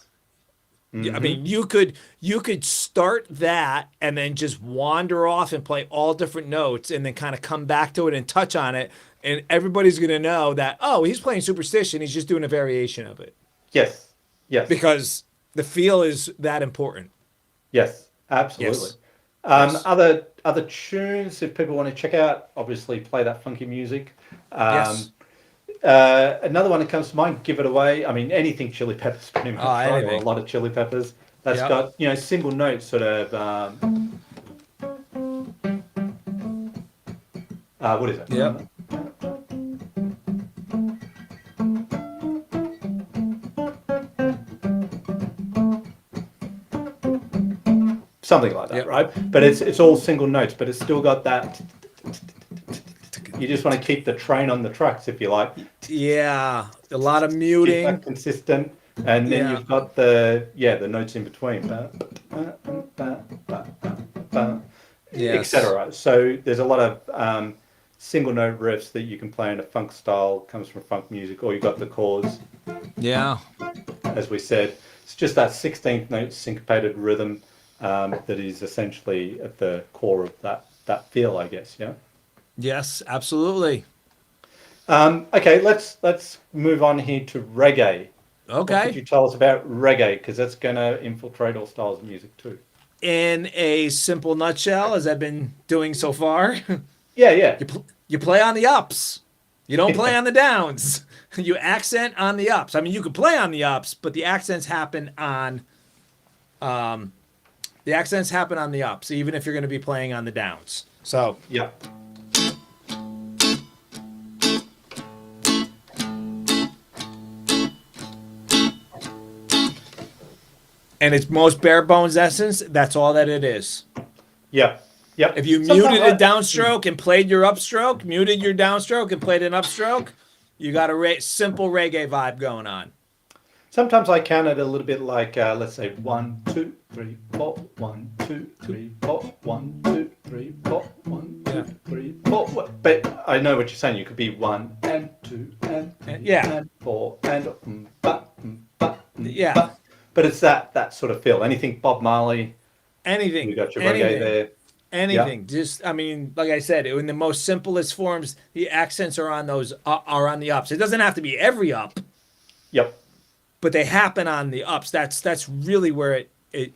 I mean, you could start that and then just wander off and play all different notes and then kind of come back to it and touch on it, and everybody's gonna know that, oh, he's playing Superstition. He's just doing a variation of it Yes. Yes. because the feel is that important. Yes. Absolutely. Yes. Yes. Other tunes, if people want to check out, obviously play that funky music. Um, Yes. Another one that comes to mind, Give It Away. I mean, anything Chili Peppers, pretty much, Oh, right? Or a anything. lot of Chili Peppers. That's Yep. got, single notes, sort of, what is it? Yep. Something like that, Yep. right? But it's all single notes, but it's still got that. You just want to keep the train on the tracks, if you like. Yeah. A lot of Keep muting. that consistent, and then Yeah. you've got the notes in between, Yes. etc. So there's a lot of single note riffs that you can play in a funk style, comes from funk music, or you've got the chords, Yeah. as we said. It's just that 16th note syncopated rhythm that is essentially at the core of that feel, I guess. Yeah. Yes. Absolutely. Okay, let's move on here to reggae. What could you Okay. tell us about reggae? Because that's going to infiltrate all styles of music too. In a simple nutshell, as I've been doing so far, Yeah, yeah. you play on the ups. You don't play on the downs. You accent on the ups. I mean, you could play on the ups, but the accents happen on the ups, even if you're going to be playing on the downs. So, Yeah. and its most bare bones essence, that's all that it is. Yeah. Yep. If you Sometimes muted a downstroke and played your upstroke, muted your downstroke and played an upstroke, you got a simple reggae vibe going on. sometimes I count it a little bit like, let's say 1, 2, 3, 4, 1, 2, 3, 4, 1, 2, 3, 4, 1, 2, 3, 4. But I know what you're saying. You could be 1 and 2 and 3 Yeah. and 4 and ba, ba, Yeah. ba. But it's that sort of feel. Anything Bob Marley, Anything. you got your anything. reggae there. Anything. Just, I mean, like I said, in the most simplest forms, the accents are on those are on the ups. It doesn't have to be every up, Yep. but they happen on the ups. That's really where it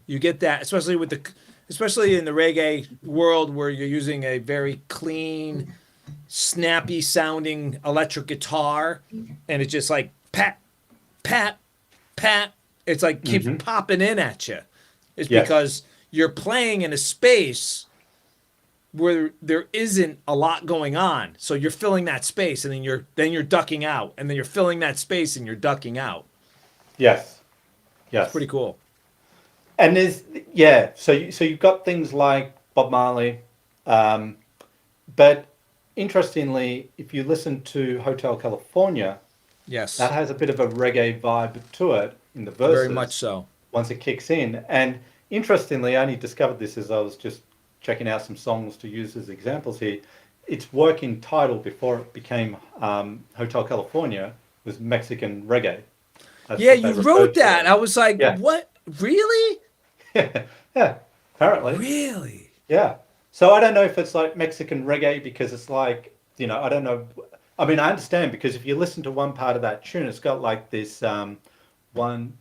you get that, especially in the reggae world where you're using a very clean, snappy sounding electric guitar, and it's just like pat, pat, pat. It's like keeps popping in at you. It's Yes. because you're playing in a space where there isn't a lot going on. So you're filling that space, and then you're ducking out, and then you're filling that space and you're ducking out. Yes. Yes. Pretty cool. And so you've got things like Bob Marley, but interestingly, if you listen to Hotel California, Yes. that has a bit of a reggae vibe to it in the verses. Very much so. Once it kicks in. And interestingly, I only discovered this as I was just checking out some songs to use as examples here. Its working title before it became Hotel California was Mexican Reggae. That's Yeah, what they you referred wrote to that. it. I was like, Yeah. what? Really? Yeah, apparently. Really? Yeah. So I don't know if it's like Mexican reggae because it's like, I don't know. I mean, I understand because if you listen to one part of that tune, it's got like this one.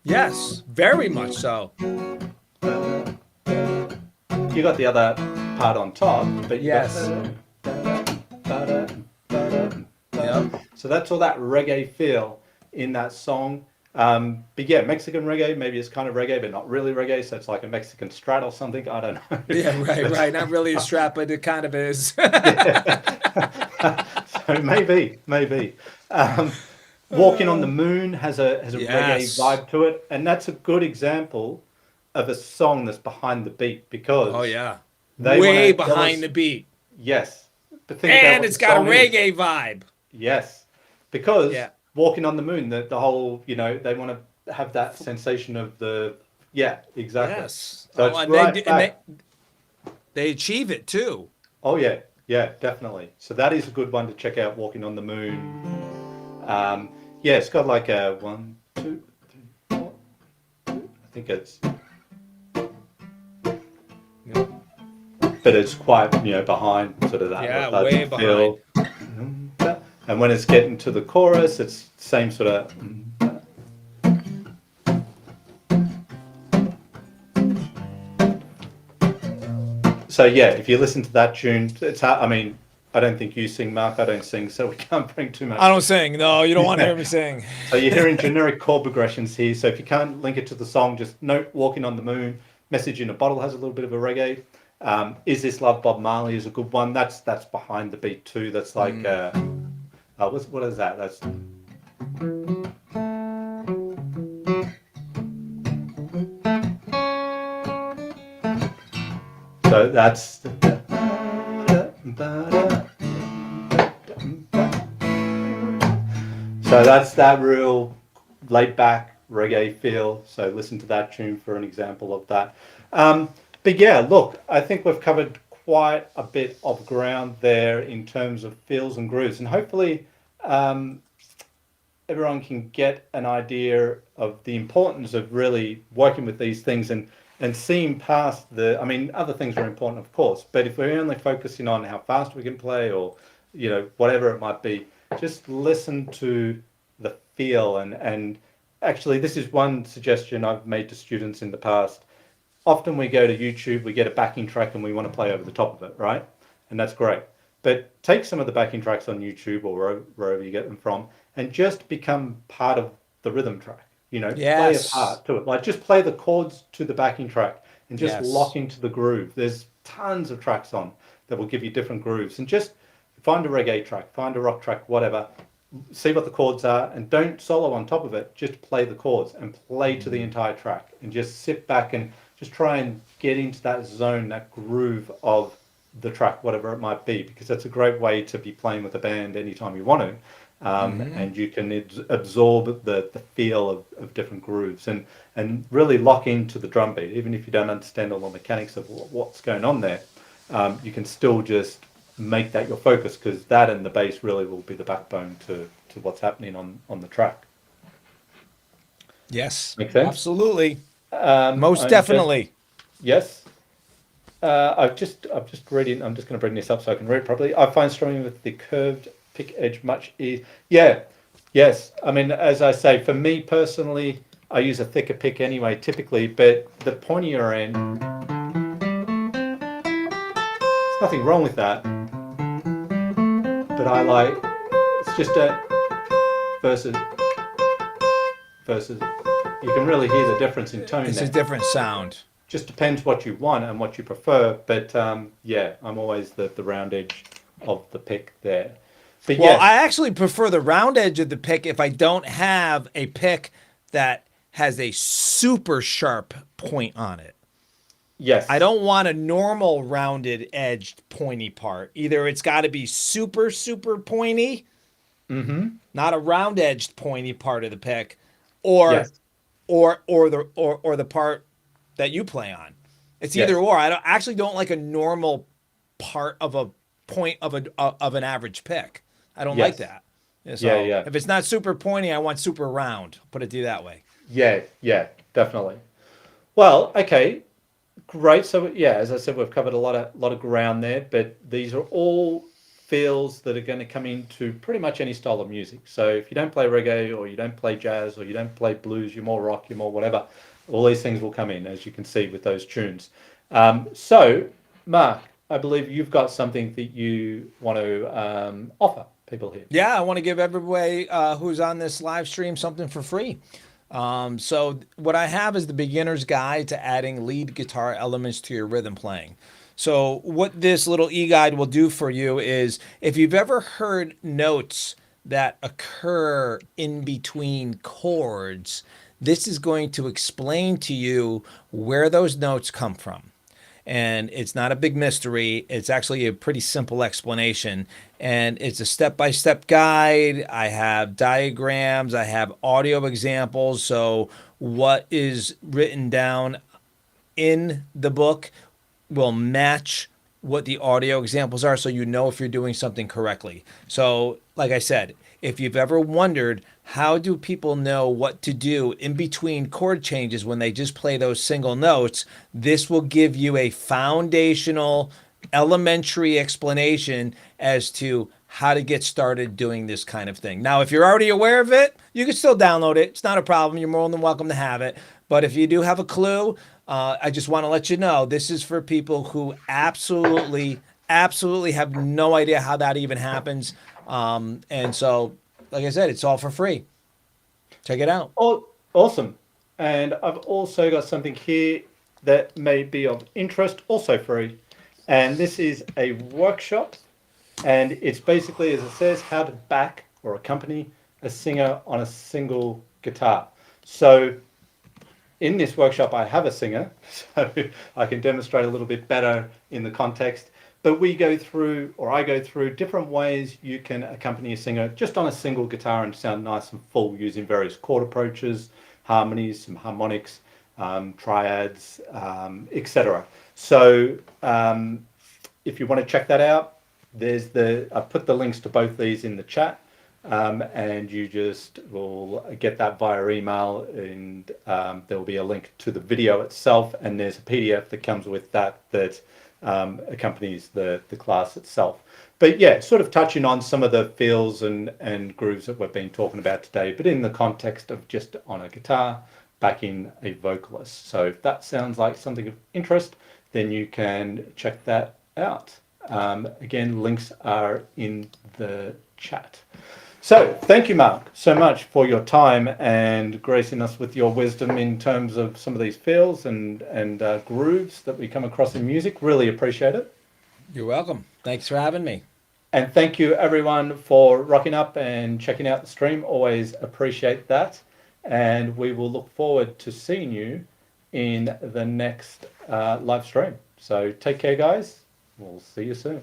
Yes, very much so. You got the other part on top, but you Yes. got. Yep. So that's all that reggae feel in that song. But yeah, Mexican reggae, maybe it's kind of reggae, but not really reggae. So it's like a Mexican strat or something. I don't know. Yeah, right. Not really a strap, but it kind of is. So maybe. Walking on the Moon has a Yes. reggae vibe to it, and that's a good example of a song that's behind the beat because Oh yeah, they way wanna tell behind us- the beat, yes, but think about and what it's the got a song is. reggae vibe. Yes, because Yeah. Walking on the Moon, the whole, they want to have that sensation of exactly. Yes. So Oh, it's and right they, back. they achieve it too. Oh yeah, definitely. So that is a good one to check out. Walking on the Moon. Yeah, it's got like a 1, 2, think it's, but it's quite, behind sort of that Yeah, way lethargic behind. feel. And when it's getting to the chorus, it's same sort of. So yeah, if you listen to that tune, it's hard. I mean, I don't think you sing, Mark. I don't sing, so we can't bring too much. I don't sing. No, you don't want to hear me sing. So you're hearing generic chord progressions here. So if you can't link it to the song, just note "Walking on the Moon." Message in a Bottle has a little bit of a reggae. Is This Love, Bob Marley is a good one. That's behind the beat too. That's like what is that? That's so that's so that's that real laid back reggae feel. So listen to that tune for an example of that. But yeah, look, I think we've covered quite a bit of ground there in terms of feels and grooves, and hopefully everyone can get an idea of the importance of really working with these things and seeing past the. I mean, other things are important, of course, but if we're only focusing on how fast we can play or whatever it might be, just listen to the feel and actually this is one suggestion I've made to students in the past. Often we go to YouTube, we get a backing track and we want to play over the top of it, right? And that's great. But take some of the backing tracks on YouTube or wherever you get them from and just become part of the rhythm track. Play a Yes. part to it. Like just play the chords to the backing track and just Yes. lock into the groove. There's tons of tracks on that will give you different grooves. And just find a reggae track, find a rock track, whatever. See what the chords are and don't solo on top of it. Just play the chords and play to the entire track and just sit back and just try and get into that zone, that groove of the track, whatever it might be, because that's a great way to be playing with a band anytime you want to. And you can absorb the feel of different grooves and really lock into the drum beat. Even if you don't understand all the mechanics of what's going on there, you can still just make that your focus, because that and the bass really will be the backbone to what's happening on the track. Yes. Make sense? Absolutely. Most definitely. Yes. I'm just reading. I'm just going to bring this up so I can read it properly. I find strumming with the curved pick edge much easier. Yeah. Yes. I mean, as I say, for me personally, I use a thicker pick anyway, typically, but the pointier end, there's nothing wrong with that. But I like, it's just a versus. You can really hear the difference in tone It's there. a different sound. Just depends what you want and what you prefer, but yeah, I'm always the round edge of the pick there. But Well, yes, I actually prefer the round edge of the pick if I don't have a pick that has a super sharp point on it. yes, I don't want a normal rounded edged pointy part. Either it's got to be super, super pointy, not a round edged pointy part of the pick, or yes, the part that you play on. It's yes, either or. I actually don't like a normal part of a point of an average pick. I don't like yes, that. yeah, So yeah, if it's not super pointy, I want super round. Put it to you that way. yeah, definitely. Well, okay, great. So yeah, as I said, we've covered a lot of ground there, but these are all feels that are going to come into pretty much any style of music. So if you don't play reggae or you don't play jazz or you don't play blues, you're more rock, you're more whatever, all these things will come in, as you can see with those tunes. So, Mark, I believe you've got something that you want to offer people here. Yeah, I want to give everybody who's on this live stream something for free. So what I have is the beginner's guide to adding lead guitar elements to your rhythm playing. So what this little e-guide will do for you is if you've ever heard notes that occur in between chords, this is going to explain to you where those notes come from. And it's not a big mystery. It's actually a pretty simple explanation. And it's a step-by-step guide. I have diagrams. I have audio examples. So what is written down in the book will match what the audio examples are so you know if you're doing something correctly. So, like I said, if you've ever wondered how do people know what to do in between chord changes when they just play those single notes, this will give you a foundational, elementary explanation as to how to get started doing this kind of thing. Now, if you're already aware of it, you can still download it. It's not a problem. You're more than welcome to have it. But if you do have a clue, I just want to let you know this is for people who absolutely, absolutely have no idea how that even happens. And so, like I said, it's all for free. Check it out. Oh, awesome. And I've also got something here that may be of interest, also free. And this is a workshop. And it's basically, as it says, how to back or accompany a singer on a single guitar. So in this workshop, I have a singer, so I can demonstrate a little bit better in the context. But we go through, or I go through, different ways you can accompany a singer just on a single guitar and sound nice and full using various chord approaches, harmonies, some harmonics, triads, etc. So if you want to check that out, I put the links to both these in the chat. And you just will get that via email, and there will be a link to the video itself, and there's a PDF that comes with that accompanies the class itself. But yeah, sort of touching on some of the feels and grooves that we've been talking about today, but in the context of just on a guitar backing a vocalist. So if that sounds like something of interest, then you can check that out. Again, links are in the chat. So thank you, Mark, so much for your time and gracing us with your wisdom in terms of some of these feels and grooves that we come across in music. Really appreciate it. You're welcome. Thanks for having me. And thank you, everyone, for rocking up and checking out the stream. Always appreciate that. And we will look forward to seeing you in the next live stream. So take care, guys. We'll see you soon.